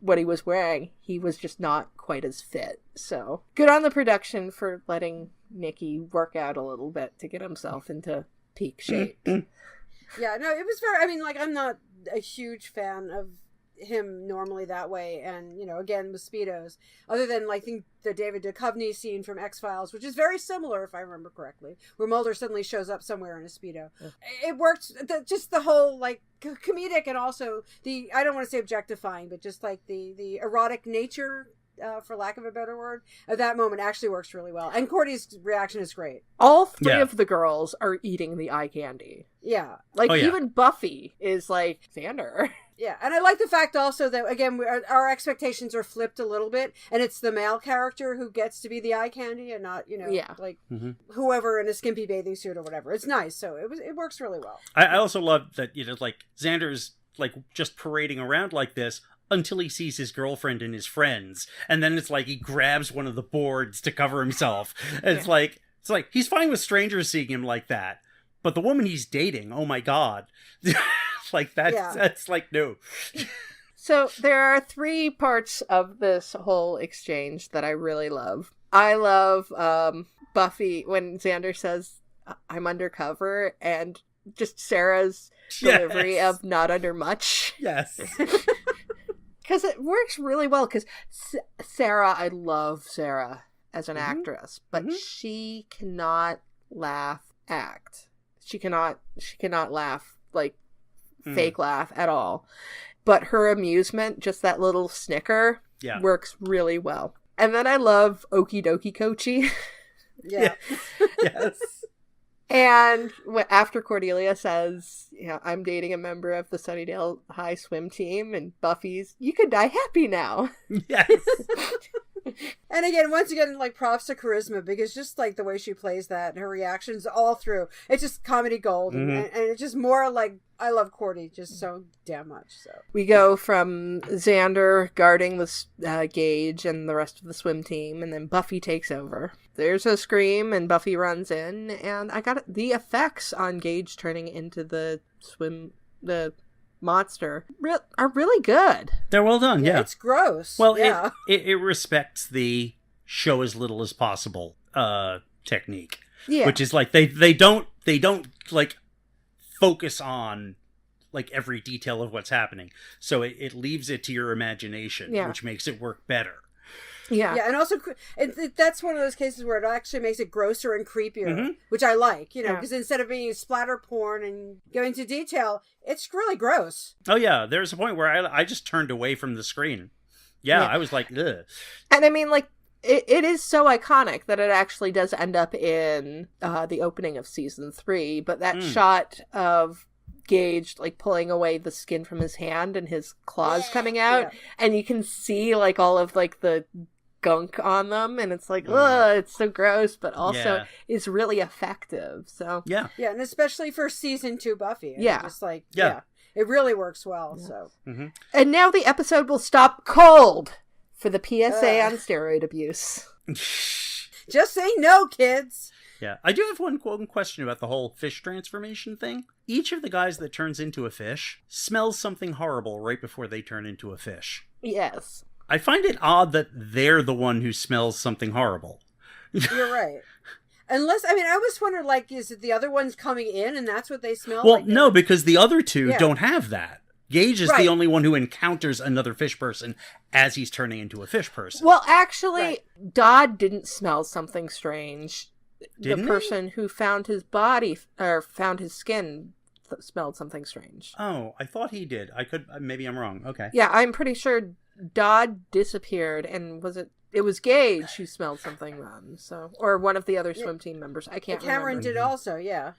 what he was wearing. He was just not quite as fit. So good on the production for letting Nikki work out a little bit to get himself into peak shape. Yeah, no, it was very, I'm not a huge fan of him normally that way, and again with Speedos, other than like the David Duchovny scene from X-Files, which is very similar if I remember correctly, where Mulder suddenly shows up somewhere in a Speedo. It worked, just the whole like comedic, and also I don't want to say objectifying, but just like the erotic nature, for lack of a better word, of that moment actually works really well. And Cordy's reaction is great. All three of the girls are eating the eye candy. Yeah. Like, even Buffy is like, Xander. Yeah, and I like the fact also that, again, our expectations are flipped a little bit, and it's the male character who gets to be the eye candy and not, like whoever in a skimpy bathing suit or whatever. It's nice, so it works really well. I also love that, like, Xander's, like, just parading around like this until he sees his girlfriend and his friends, and then it's like he grabs one of the boards to cover himself. And it's like he's fine with strangers seeing him like that, but the woman he's dating, oh my god. Like that's like, no. So there are 3 parts of this whole exchange that I really love. I love Buffy when Xander says, "I'm undercover," and just Sarah's delivery of "not under much." Yes. Because it works really well, because Sarah, I love Sarah as an actress, but she cannot act. She cannot laugh, like, fake laugh at all. But her amusement, just that little snicker, works really well. And then I love Okie Dokie Coachy. Yeah. Yes. And after Cordelia says, I'm dating a member of the Sunnydale High swim team, and Buffy's, "You could die happy now." Yes. And again, once again, like, props to Charisma, because just like the way she plays that and her reactions all through, it's just comedy gold. And it's just more like, I love Cordy just so damn much. So we go from Xander guarding the Gage and the rest of the swim team, and then Buffy takes over. There's a scream, and Buffy runs in, and I got the effects on Gage turning into the monster are really good. They're well done. Yeah, it's gross. Well, it respects the show as little as possible technique. Yeah, which is like they don't like focus on like every detail of what's happening, so it leaves it to your imagination, which makes it work better. Yeah, and also that's one of those cases where it actually makes it grosser and creepier, which I like, because instead of being splatter porn and going to detail, it's really gross. Oh yeah, there's a point where I just turned away from the screen. Yeah, I was like, ugh. And I mean, like, it is so iconic that it actually does end up in the opening of season 3, but that shot of Gage like pulling away the skin from his hand and his claws coming out, and you can see like all of like the gunk on them, and it's like, ugh, it's so gross, but also is really effective. So yeah, and especially for season 2 Buffy, it's like it really works well. So and now the episode will stop cold for the PSA on steroid abuse. Just say no, kids. Yeah, I do have one question about the whole fish transformation thing. Each of the guys that turns into a fish smells something horrible right before they turn into a fish. Yes. I find it odd that they're the one who smells something horrible. You're right. Unless, I mean, I always wonder, like, is it the other ones coming in and that's what they smell? Well, like no, because the other two don't have that. Gage is the only one who encounters another fish person as he's turning into a fish person. Well, actually, Dodd didn't smell something strange. Didn't the person who found his body, or found his skin, smelled something strange. Oh, I thought he did. Maybe I'm wrong. Okay. Yeah, I'm pretty sure Dodd disappeared, and it was Gage who smelled something then, so, or one of the other swim team members. I can't remember. Cameron did also, yeah.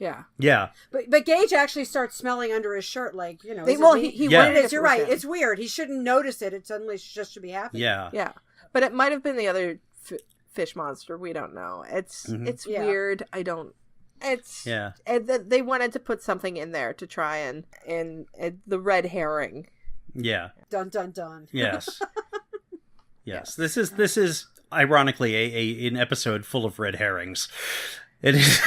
But Gage actually starts smelling under his shirt, like, you know. You're right. It's weird. He shouldn't notice it. It suddenly just should be happening. Yeah. But it might have been the other fish monster. We don't know. It's weird. They wanted to put something in there to try and the red herring. Yeah. Dun dun dun. Yes. Yes. This is ironically an episode full of red herrings. It is.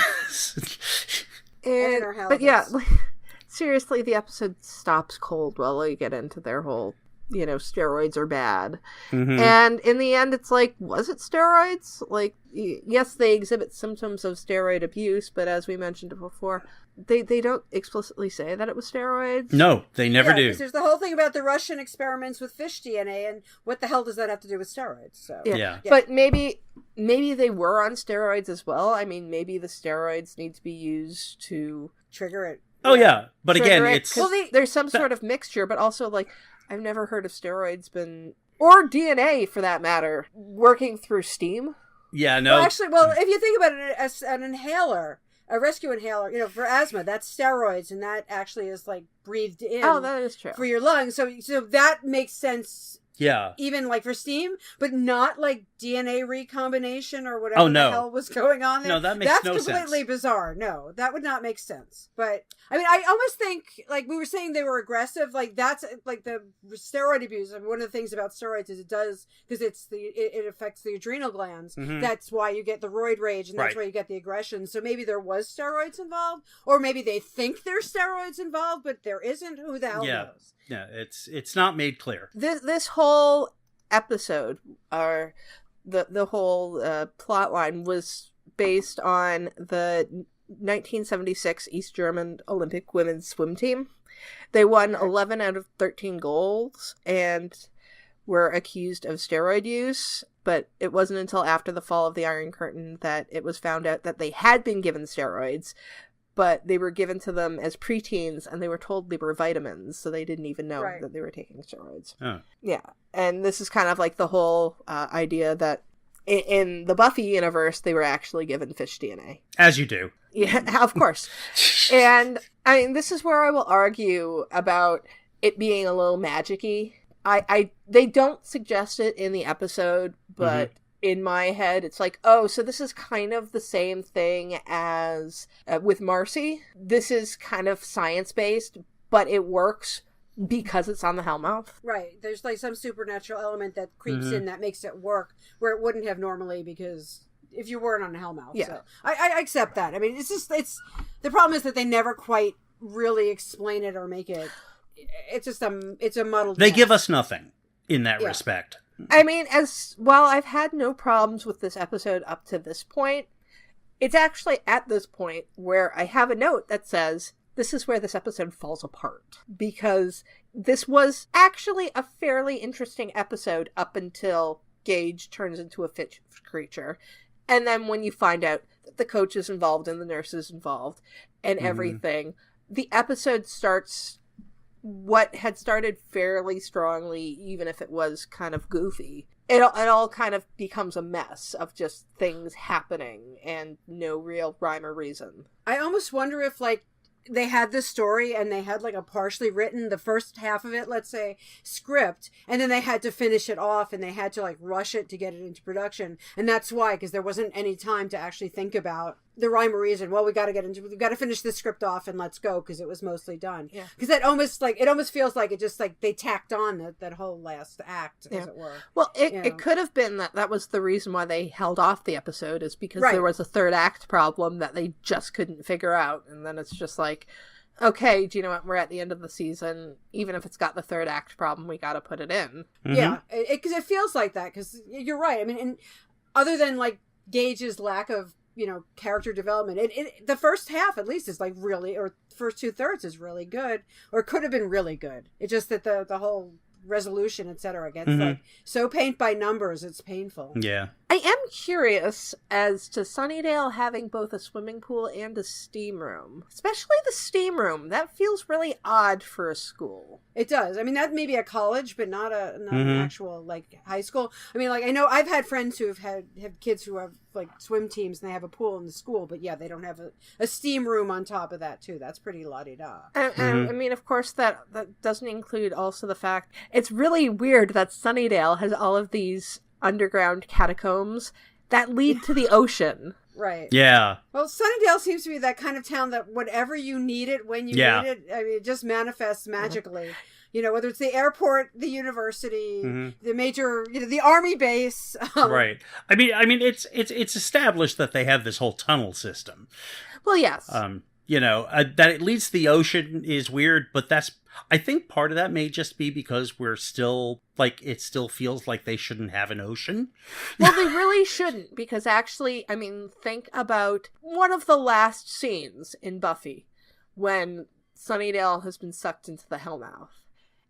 But yeah, seriously, the episode stops cold while they get into their whole steroids are bad. Mhm. And in the end, it's like, was it steroids? Like, yes, they exhibit symptoms of steroid abuse, but as we mentioned before, they don't explicitly say that it was steroids. No, they never do. There's the whole thing about the Russian experiments with fish DNA, and what the hell does that have to do with steroids? So Yeah. But maybe they were on steroids as well. I mean, maybe the steroids need to be used to trigger it. Oh, yeah. But trigger again, it, it's... 'cause there's some sort of mixture, but also, like, I've never heard of steroids or DNA, for that matter, working through steam. Yeah, no. Well, actually, if you think about it as an inhaler, a rescue inhaler, for asthma, that's steroids, and that actually is, like, breathed in. Oh, that is true. For your lungs. So that makes sense. Yeah. Even, like, for steam, but not, like, DNA recombination or whatever no. the hell was going on there. No, that makes no sense. That's completely bizarre. No, that would not make sense. But, I mean, I almost think, like, we were saying they were aggressive. Like, that's, like, the steroid abuse. I mean, one of the things about steroids is it does, because it affects the adrenal glands. Mhm. That's why you get the roid rage, and that's why you get the aggression. So maybe there was steroids involved, or maybe they think there's steroids involved, but there isn't. Who the hell knows? Yeah, it's not made clear. This whole episode, or the whole plot line, was based on the 1976 East German Olympic women's swim team. They won 11 out of 13 goals and were accused of steroid use, but it wasn't until after the fall of the Iron Curtain that it was found out that they had been given steroids, but they were given to them as preteens, and they were told they were vitamins, so they didn't even know that they were taking steroids. Oh. Yeah, and this is kind of like the whole idea that in the Buffy universe, they were actually given fish DNA. As you do. Yeah, of course. And, I mean, this is where I will argue about it being a little magic-y. They don't suggest it in the episode, but... Mm-hmm. In my head, it's like, oh, so this is kind of the same thing as with Marcy. This is kind of science-based, but it works because it's on the Hellmouth. Right. There's like some supernatural element that creeps in that makes it work where it wouldn't have normally, because if you weren't on the Hellmouth. Yeah. So I accept that. I mean, the problem is that they never quite really explain it or make it. It's just it's a muddled They mess. give us nothing in that respect. I mean, while I've had no problems with this episode up to this point, it's actually at this point where I have a note that says, this is where this episode falls apart. Because this was actually a fairly interesting episode up until Gage turns into a fish creature. And then when you find out that the coach is involved and the nurse is involved and everything, the episode starts... what had started fairly strongly, even if it was kind of goofy, it all kind of becomes a mess of just things happening and no real rhyme or reason. I almost wonder if, like, they had this story and they had, like, a partially written, the first half of it, let's say, script, and then they had to finish it off and they had to, like, rush it to get it into production. And that's why, because there wasn't any time to actually think about the rhyme or reason. Well, we've got to finish this script off and let's go, because it was mostly done. Yeah. Because it almost feels like it just, like, they tacked on that whole last act, as it were. Well, it could have been that was the reason why they held off the episode, is because there was a third act problem that they just couldn't figure out. And then it's just like, okay, do you know what? We're at the end of the season. Even if it's got the third act problem, we got to put it in. Mm-hmm. Yeah, because it feels like that, because you're right. I mean, and other than, like, Gage's lack of, character development, the first half at least is, like, really, or first 2/3 is really good, or could have been really good. It's just that the whole resolution, etc., gets like so paint by numbers, it's painful. Yeah. I am curious as to Sunnydale having both a swimming pool and a steam room. Especially the steam room. That feels really odd for a school. It does. I mean, that may be a college, but not an actual, like, high school. I mean, like, I know I've had friends who have kids who have, like, swim teams and they have a pool in the school, but yeah, they don't have a steam room on top of that too. That's pretty la-di-da. And I mean, of course, that doesn't include also the fact it's really weird that Sunnydale has all of these underground catacombs that lead to the ocean. Right. Yeah. Well, Sunnydale seems to be that kind of town that whenever you need it, when you need it, I mean, it just manifests magically. Whether it's the airport, the university, the major, the army base. Right. I mean, it's established that they have this whole tunnel system. Well, yes. That it leads to the ocean is weird, but that's I think part of that may just be because we're still, like, it still feels like they shouldn't have an ocean. Well, they really shouldn't, because actually, I mean, think about one of the last scenes in Buffy when Sunnydale has been sucked into the Hellmouth.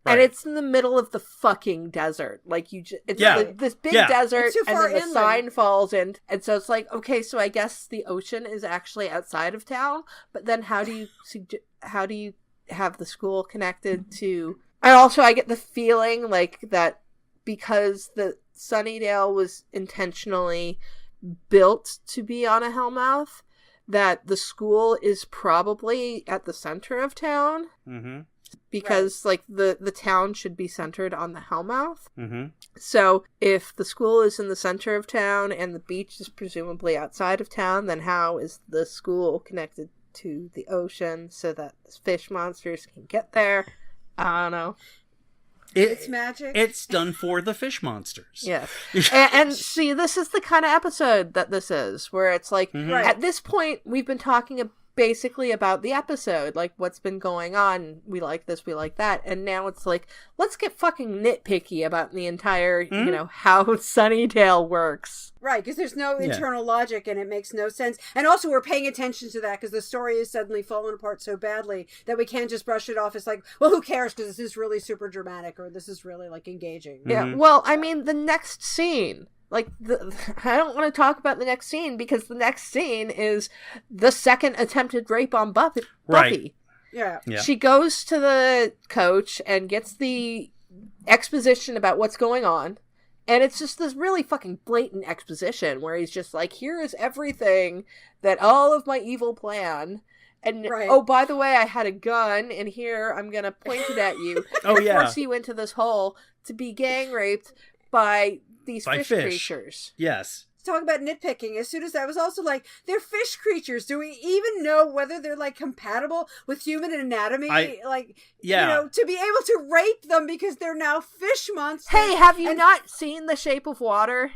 Right. And it's in the middle of the fucking desert. Like, it's like this big desert, and then the sign falls in. And so it's like, okay, so I guess the ocean is actually outside of town. But then how do you have the school connected to... And also, I get the feeling, like, that because the Sunnydale was intentionally built to be on a Hellmouth, that the school is probably at the center of town. Mm-hmm. Because, like, the town should be centered on the Hellmouth. Mm-hmm. So, if the school is in the center of town and the beach is presumably outside of town, then how is the school connected to the ocean so that fish monsters can get there? I don't know. It's magic. It's done for the fish monsters. Yes. and see, this is the kind of episode that this is, where it's like, at this point, we've been talking basically about the episode, like what's been going on, we like this, we like that, and now it's like, let's get fucking nitpicky about the entire, you know, how Sunnydale works. Right, because there's no internal logic and it makes no sense. And also we're paying attention to that because the story is suddenly falling apart so badly that we can't just brush it off as like, well, who cares, because this is really super dramatic or this is really like engaging. Yeah, well, I mean, the next scene... Like, I don't want to talk about the next scene because the next scene is the second attempted rape on Buffy. Right. Yeah. She goes to the coach and gets the exposition about what's going on. And it's just this really fucking blatant exposition where he's just like, here is everything that all of my evil plan. And, oh, by the way, I had a gun, and here I'm going to point it at you. Force you into this hole to be gang raped by... these fish creatures. Yes. Talk about nitpicking. As soon as I was also like, they're fish creatures. Do we even know whether they're like compatible with human anatomy? You know, to be able to rape them because they're now fish monsters. Hey, have you not seen The Shape of Water?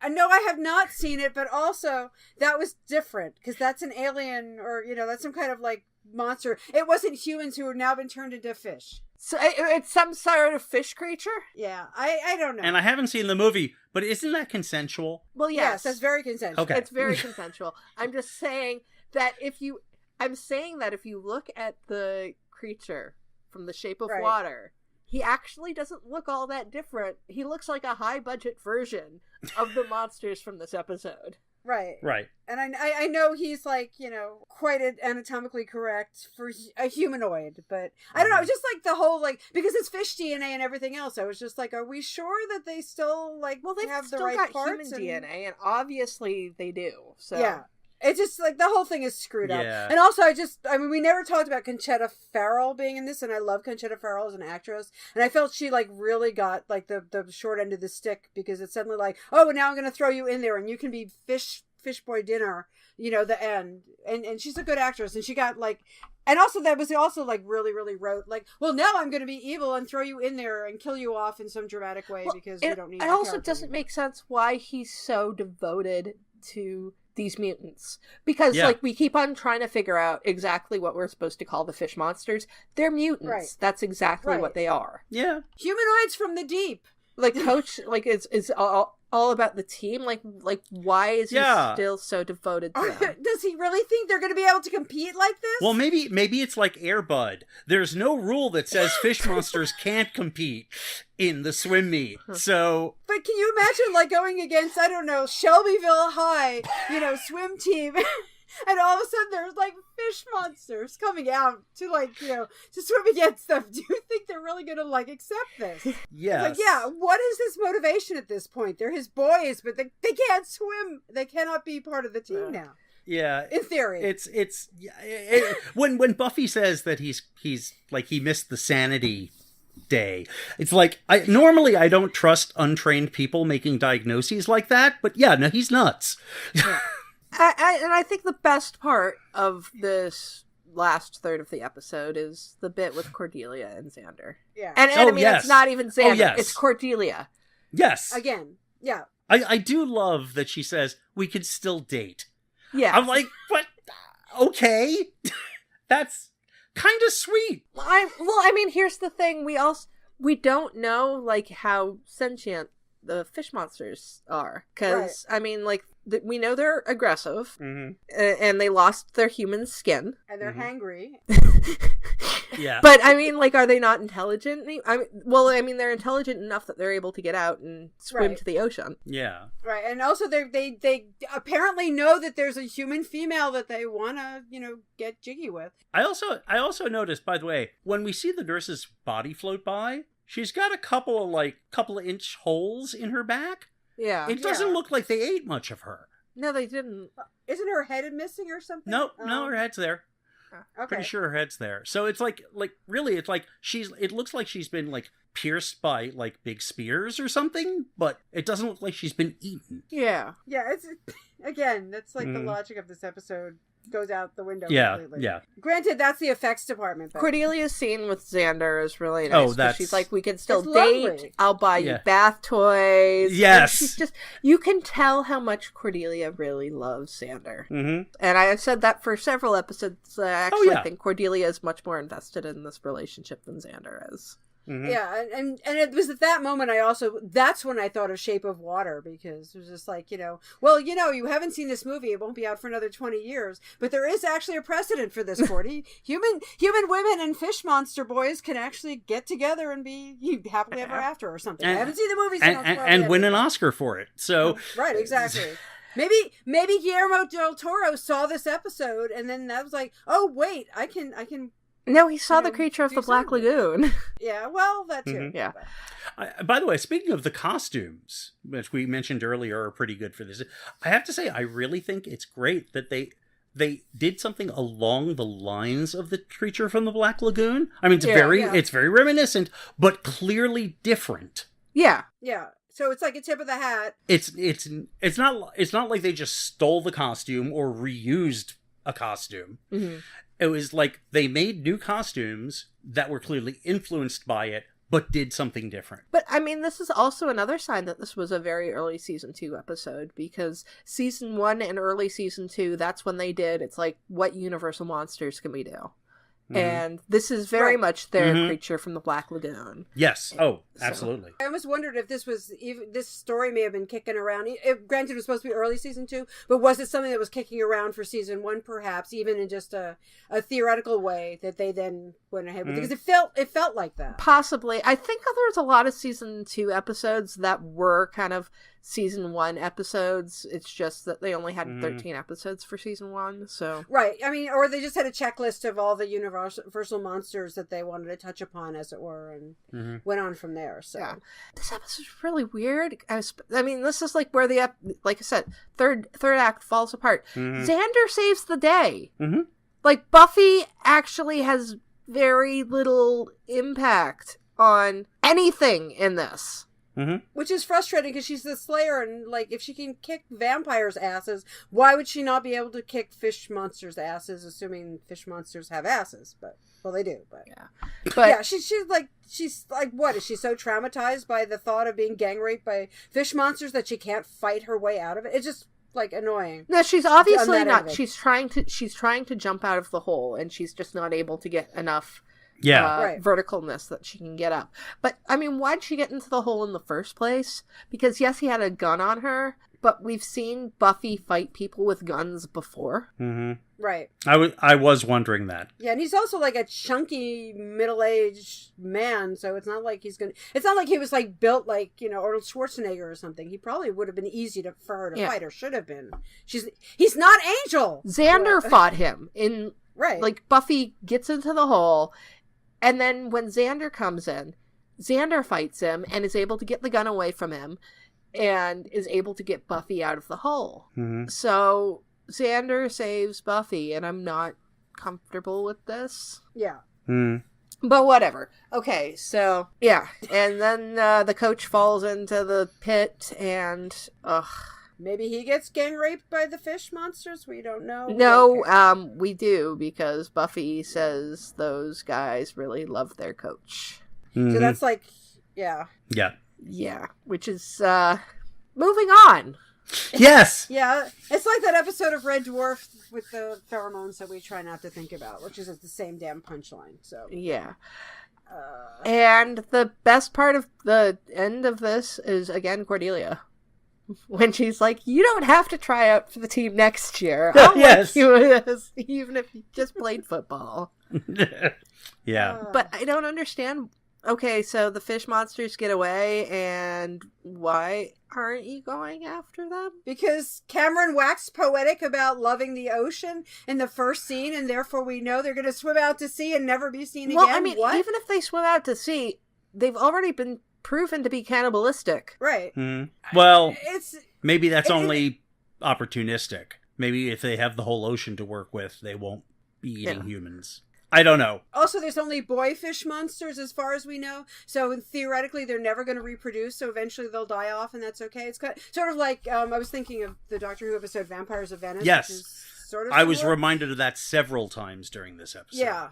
No, I have not seen it, but also that was different because that's an alien or, you know, that's some kind of like monster. It wasn't humans who have now been turned into fish. So it's some sort of fish creature? Yeah, I don't know. And I haven't seen the movie, but isn't that consensual? Well, yes. That's very consensual. Okay. It's very consensual. I'm just saying that if you look at the creature from The Shape of Water, he actually doesn't look all that different. He looks like a high-budget version of the monsters from this episode. Right. And I know he's like, you know, quite anatomically correct for a humanoid, but I don't know, just like the whole like, because it's fish DNA and everything else, I was just like, are we sure that they still like, well, they have still the right got parts human DNA, and obviously they do. So yeah. It's just like the whole thing is screwed up. Yeah. And also I mean, we never talked about Conchetta Farrell being in this, and I love Conchetta Farrell as an actress. And I felt she like really got like the short end of the stick because it's suddenly like, oh, now I'm going to throw you in there and you can be fish boy dinner, you know, the end. And she's a good actress, and she got like, and also that was also like really, really wrote like, well, now I'm going to be evil and throw you in there and kill you off in some dramatic way because we don't need. It also doesn't make sense why he's so devoted to these mutants, because like we keep on trying to figure out exactly what we're supposed to call the fish monsters. They're mutants. That's exactly what they are. Yeah, humanoids from the deep. Like Coach, like is all about the team. Like why is he still so devoted to them? Does he really think they're going to be able to compete like this? Well, maybe it's like Air Bud. There's no rule that says fish monsters can't compete in the swim meet. So, but can you imagine like going against, I don't know, Shelbyville High, you know, swim team, and all of a sudden there's like fish monsters coming out to like, you know, to swim against them. Do you think they're really going to like accept this? Yes. Like, yeah, what is this motivation at this point? They're his boys, but they can't swim. They cannot be part of the team now. Yeah, in theory, when Buffy says that he's like he missed the sanity day, it's like normally I don't trust untrained people making diagnoses like that, but yeah, no, he's nuts. Yeah. I think the best part of this last third of the episode is the bit with Cordelia and Xander. Yeah, and I mean it's not even Xander, it's Cordelia. Yes, again, yeah. I do love that she says we could still date. Yeah, I'm like, what? Okay, that's kind of sweet. Here's the thing. We don't know, like, how sentient the fish monsters are. Because, we know they're aggressive. Mm-hmm. And they lost their human skin. And they're hangry. Yeah. But, are they not intelligent? They're intelligent enough that they're able to get out and swim to the ocean. Yeah. Right, and also they apparently know that there's a human female that they want to, get jiggy with. I also noticed, by the way, when we see the nurse's body float by, she's got a couple of inch holes in her back. Yeah. It doesn't look like they ate much of her. No, they didn't. Isn't her head missing or something? No, her head's there. Okay. Pretty sure her head's there. So it's really, it's like it looks like she's been pierced by big spears or something, but it doesn't look like she's been eaten. Yeah. Yeah, it's again, that's the logic of this episode goes out the window completely. Yeah. Granted, that's the effects department. But... Cordelia's scene with Xander is really nice. Oh, that's... She's like, we can still it's date. lovely. I'll buy you bath toys. Yes. And she's just, you can tell how much Cordelia really loves Xander. Mm-hmm. And I have said that for several episodes. I actually think Cordelia is much more invested in this relationship than Xander is. Mm-hmm. Yeah, and it was at that moment that's when I thought of Shape of Water, because it was just you haven't seen this movie, it won't be out for another 20 years, but there is actually a precedent for this, Cordy. human women and fish monster boys can actually get together and be happily ever after or something. I haven't seen the movie, and win an Oscar for it. So right, exactly. Maybe Guillermo del Toro saw this episode and then that was like, oh wait, I can. No, he saw the creature of the Black Lagoon. Yeah, well, that too. Mm-hmm. Yeah. By the way, speaking of the costumes, which we mentioned earlier are pretty good for this, I have to say, I really think it's great that they did something along the lines of the creature from the Black Lagoon. I mean, it's very reminiscent, but clearly different. Yeah. Yeah. So it's like a tip of the hat. It's not like they just stole the costume or reused a costume. Mm-hmm. It was like they made new costumes that were clearly influenced by it, but did something different. But, this is also another sign that this was a very early Season 2 episode, because Season 1 and early Season 2, that's when they did, it's like, what Universal monsters can we do? Mm-hmm. And this is very much their creature from the Black Lagoon. Yes. Oh, absolutely. I almost wondered if this story may have been kicking around. Granted, it was supposed to be early Season 2, but was it something that was kicking around for Season 1, perhaps, even in just a theoretical way that they then went ahead with? Because it felt like that. Possibly. I think there was a lot of Season 2 episodes that were kind of Season 1 episodes. It's just that they only had 13 episodes for Season 1, so... Right. Or they just had a checklist of all the Universal monsters that they wanted to touch upon, as it were, and went on from there, so... Yeah. This episode's really weird. This is like where like I said, third act falls apart. Xander saves the day. Mm-hmm. Like, Buffy actually has very little impact on anything in this. Mm-hmm. Which is frustrating because she's the Slayer, and if she can kick vampires' asses, why would she not be able to kick fish monsters' asses? Assuming fish monsters have asses, they do. But yeah, she's like, what is she so traumatized by the thought of being gang raped by fish monsters that she can't fight her way out of it? It's just annoying. No, she's obviously not. She's trying to jump out of the hole, and she's just not able to get enough. Verticalness that she can get up. But, why'd she get into the hole in the first place? Because, yes, he had a gun on her, but we've seen Buffy fight people with guns before. Mm-hmm. Right. I was wondering that. Yeah, and he's also a chunky middle-aged man, so it's not like he was built like, Arnold Schwarzenegger or something. He probably would have been easy for her to fight, or should have been. He's not Angel! Xander fought him in... Right. Buffy gets into the hole, and then when Xander comes in, Xander fights him and is able to get the gun away from him and is able to get Buffy out of the hole. Mm-hmm. So Xander saves Buffy, and I'm not comfortable with this. Yeah. Mm. But whatever. Okay, so, yeah. And then the coach falls into the pit, and, maybe he gets gang raped by the fish monsters? We don't know. No, we do, because Buffy says those guys really love their coach. Mm-hmm. So that's yeah. Yeah. Yeah, which is, moving on. Yes! Yeah, it's like that episode of Red Dwarf with the pheromones that we try not to think about, which is at the same damn punchline. So Yeah. And the best part of the end of this is, again, Cordelia. When she's like, you don't have to try out for the team next year. I'll Yes. like you even if you just played football. Yeah. But I don't understand. Okay, so the fish monsters get away, and why aren't you going after them? because Cameron waxed poetic about loving the ocean in the first scene, and therefore we know they're going to swim out to sea and never be seen Well, again. I mean, What? even if they swim out to sea, they've already been proven to be cannibalistic. Right. Well, It's maybe that's only opportunistic. Maybe if they have the whole ocean to work with, they won't be eating humans. I don't know. also there's only boy fish monsters as far as we know, so theoretically they're never going to reproduce. So eventually they'll die off, and that's okay. It's sort of like I was thinking of the Doctor Who episode "Vampires of Venice." Yes. Which is sort of I was similar. reminded of that several times during this episode. Yeah.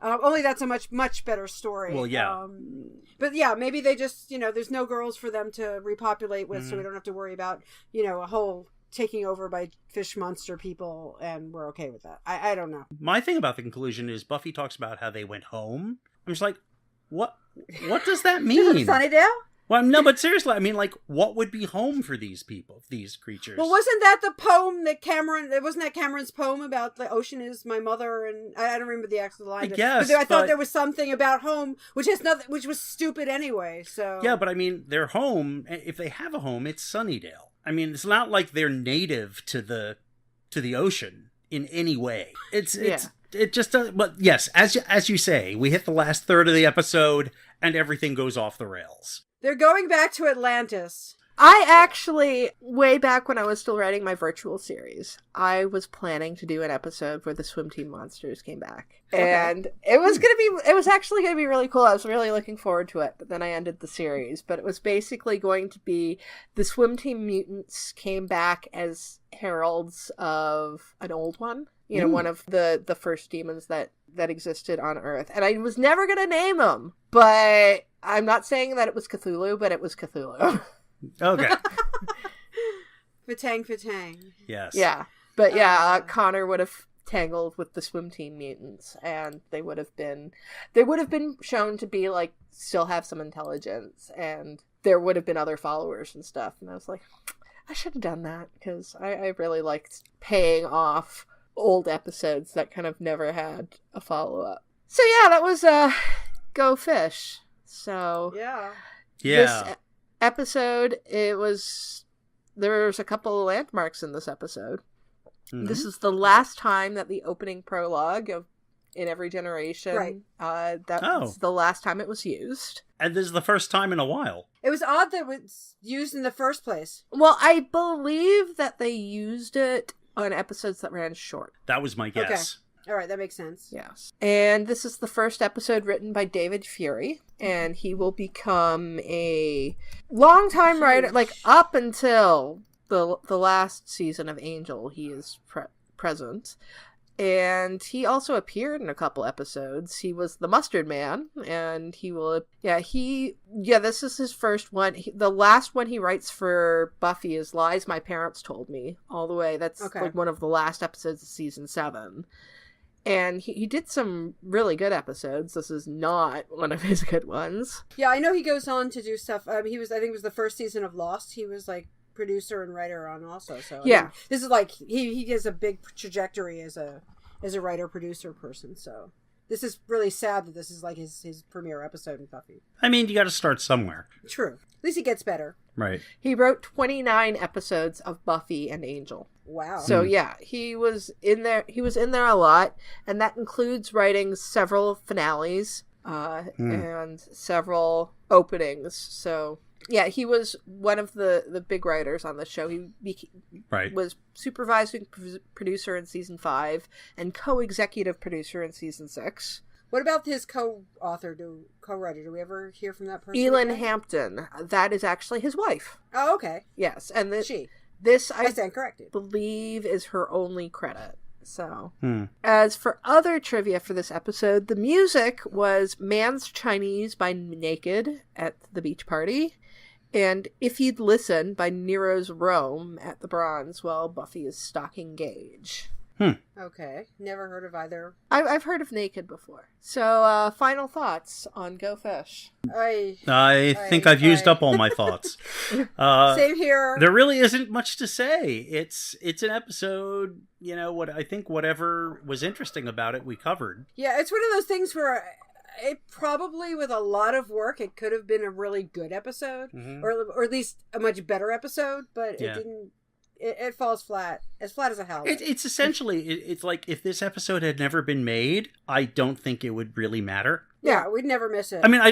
Only that's a much better story. Well, yeah. But yeah, maybe they just, there's no girls for them to repopulate with, so we don't have to worry about, a whole taking over by fish monster people, and we're okay with that. I don't know. My thing about the conclusion is Buffy talks about how they went home. I'm just like, what does that mean? Sunnydale? Well, no, but seriously, I mean, like, what would be home for these people, these creatures? Well, wasn't that the poem that wasn't that Cameron's poem about the ocean is my mother, and I don't remember the actual line. I guess, I thought but- there was something about home, which was stupid anyway, so. Yeah, but I mean, their home, if they have a home, it's Sunnydale. I mean, it's not like they're native to the ocean in any way. It just does. But yes, as you say, we hit the last third of the episode, and everything goes off the rails. They're going back to Atlantis. I actually, way back when I was still writing my virtual series, I was planning to do an episode where the swim team monsters came back. And it was actually going to be really cool. I was really looking forward to it, but then I ended the series. But it was basically going to be the swim team mutants came back as heralds of an old one. One of the first demons that existed on Earth. And I was never going to name them, but I'm not saying that it was Cthulhu, but it was Cthulhu. Okay. Fatang. Yes. Yeah. But Connor would have tangled with the swim team mutants, and they would have been shown to be like still have some intelligence, and there would have been other followers and stuff. And I was like, I should have done that, because I really liked paying off old episodes that kind of never had a follow-up. So yeah, that was Go Fish. So Yeah. this episode, there was a couple of landmarks in this episode. Mhm. This is the last time that the opening prologue of In Every Generation, Right. Was the last time it was used. And this is the first time in a while. It was odd that it was used in the first place. Well, I believe that they used it on episodes that ran short. That was my guess. All right, that makes sense. Yes. And this is the first episode written by David Fury, and he will become a longtime writer, like up until the last season of Angel, he is present. And he also appeared in a couple episodes. He was the Mustard Man, and this is his first one. The last one he writes for Buffy is Lies My Parents Told Me, all the way. That's like one of the last episodes of season 7. And he did some really good episodes. This is not one of his good ones. Yeah, I know he goes on to do stuff. I think it was the first season of Lost. He was like producer and writer on also. So I mean, this is like he has a big trajectory as a writer producer person. So this is really sad that this is like his premiere episode in Buffy. I mean, you got to start somewhere. True. At least he gets better. Right. He wrote 29 episodes of Buffy and Angel. Wow. So yeah, he was in there a lot, and that includes writing several finales and several openings. So yeah, he was one of the big writers on the show. He was supervising producer in season 5 and co-executive producer in season 6. What about his co-writer? Do we ever hear from that person? Elin again? Hampton. That is actually his wife. Oh, okay. Yes, and She. This I stand corrected. believe is her only credit. So, as for other trivia for this episode, the music was Man's Chinese by Naked at the beach party, And If You'd Listen by Nero's Rome at the Bronze while Buffy is stalking Gage. Okay. Never heard of either. I've heard of Naked before. So, final thoughts on Go Fish. I think I've used up all my thoughts. Same here. There really isn't much to say. It's an episode, what I think whatever was interesting about it, we covered. Yeah, it's one of those things where it probably, with a lot of work, it could have been a really good episode, or at least a much better episode, but it didn't. It falls flat as a hell. It's essentially, it's like if this episode had never been made, I don't think it would really matter. Yeah, we'd never miss it. I mean, I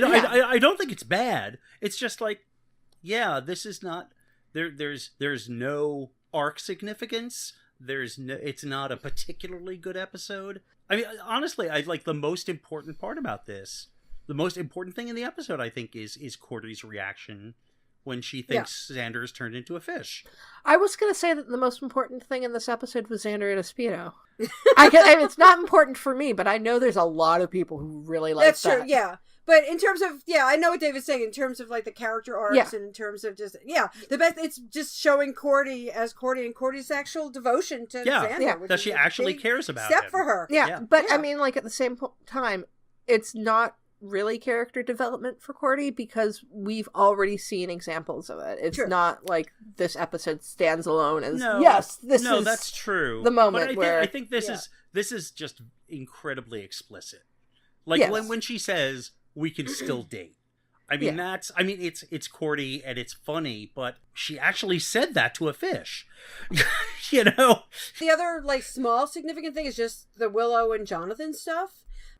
don't think it's bad. It's just like, this is not there's no arc significance. It's not a particularly good episode. I mean, honestly, I like the most important part about this. The most important thing in the episode, I think, is Cordy's reaction when she thinks Xander's turned into a fish. I was going to say that the most important thing in this episode was Xander in a Speedo. I mean, it's not important for me, but I know there's a lot of people who really like that. That's true, yeah. But in terms of, I know what David's saying, in terms of like the character arcs and in terms of just, the best, it's just showing Cordy as Cordy and Cordy's actual devotion to Xander. That she actually cares about step him. for her. But I mean, like at the same time, it's not really character development for Cordy because we've already seen examples of it. It's not like this episode stands alone as that's true. The moment I think this is just incredibly explicit. Like when she says we can still date. I mean it's Cordy and it's funny, but she actually said that to a fish. The other like small significant thing is just the Willow and Jonathan stuff.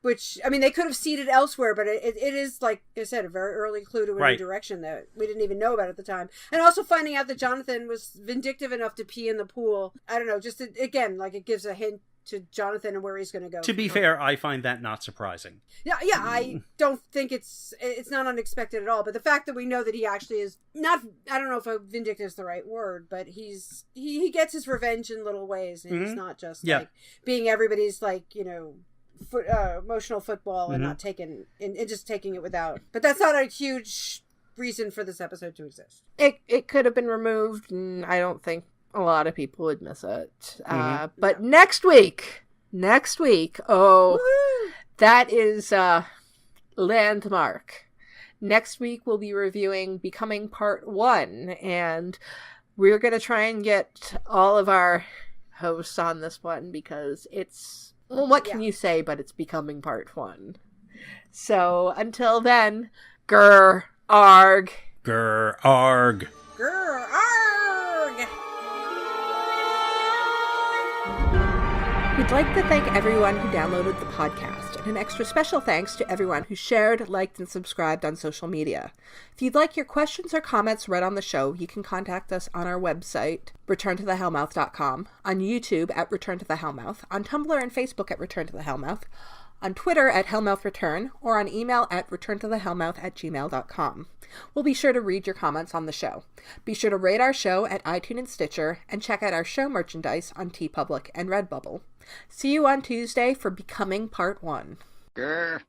Which, I mean, they could have seeded elsewhere, but it is, like I said, a very early clue to a new direction that we didn't even know about at the time. And also finding out that Jonathan was vindictive enough to pee in the pool. I don't know, just, again, like it gives a hint to Jonathan and where he's going to go. To be fair, I find that not surprising. Yeah, I don't think it's not unexpected at all. But the fact that we know that he actually is not, I don't know if vindictive is the right word, but he gets his revenge in little ways. And he's not just like being everybody's like, emotional football and not taking and just taking it without. But that's not a huge reason for this episode to exist. It could have been removed, and I don't think a lot of people would miss it. But next week, that is landmark. Next week we'll be reviewing Becoming Part 1, and we're going to try and get all of our hosts on this one because it's, well, what can you say, but it's Becoming Part 1. So, until then, grr, arg. Grr, arg. Grr, arg. We'd like to thank everyone who downloaded the podcast, and an extra special thanks to everyone who shared, liked, and subscribed on social media. If you'd like your questions or comments read on the show, you can contact us on our website, returntothehellmouth.com, on YouTube at Return to the Hellmouth, on Tumblr and Facebook at Return to the Hellmouth, on Twitter at HellmouthReturn, or on email at returntothehellmouth@gmail.com. We'll be sure to read your comments on the show. Be sure to rate our show at iTunes and Stitcher, and check out our show merchandise on TeePublic and Redbubble. See you on Tuesday for Becoming Part 1. Grr.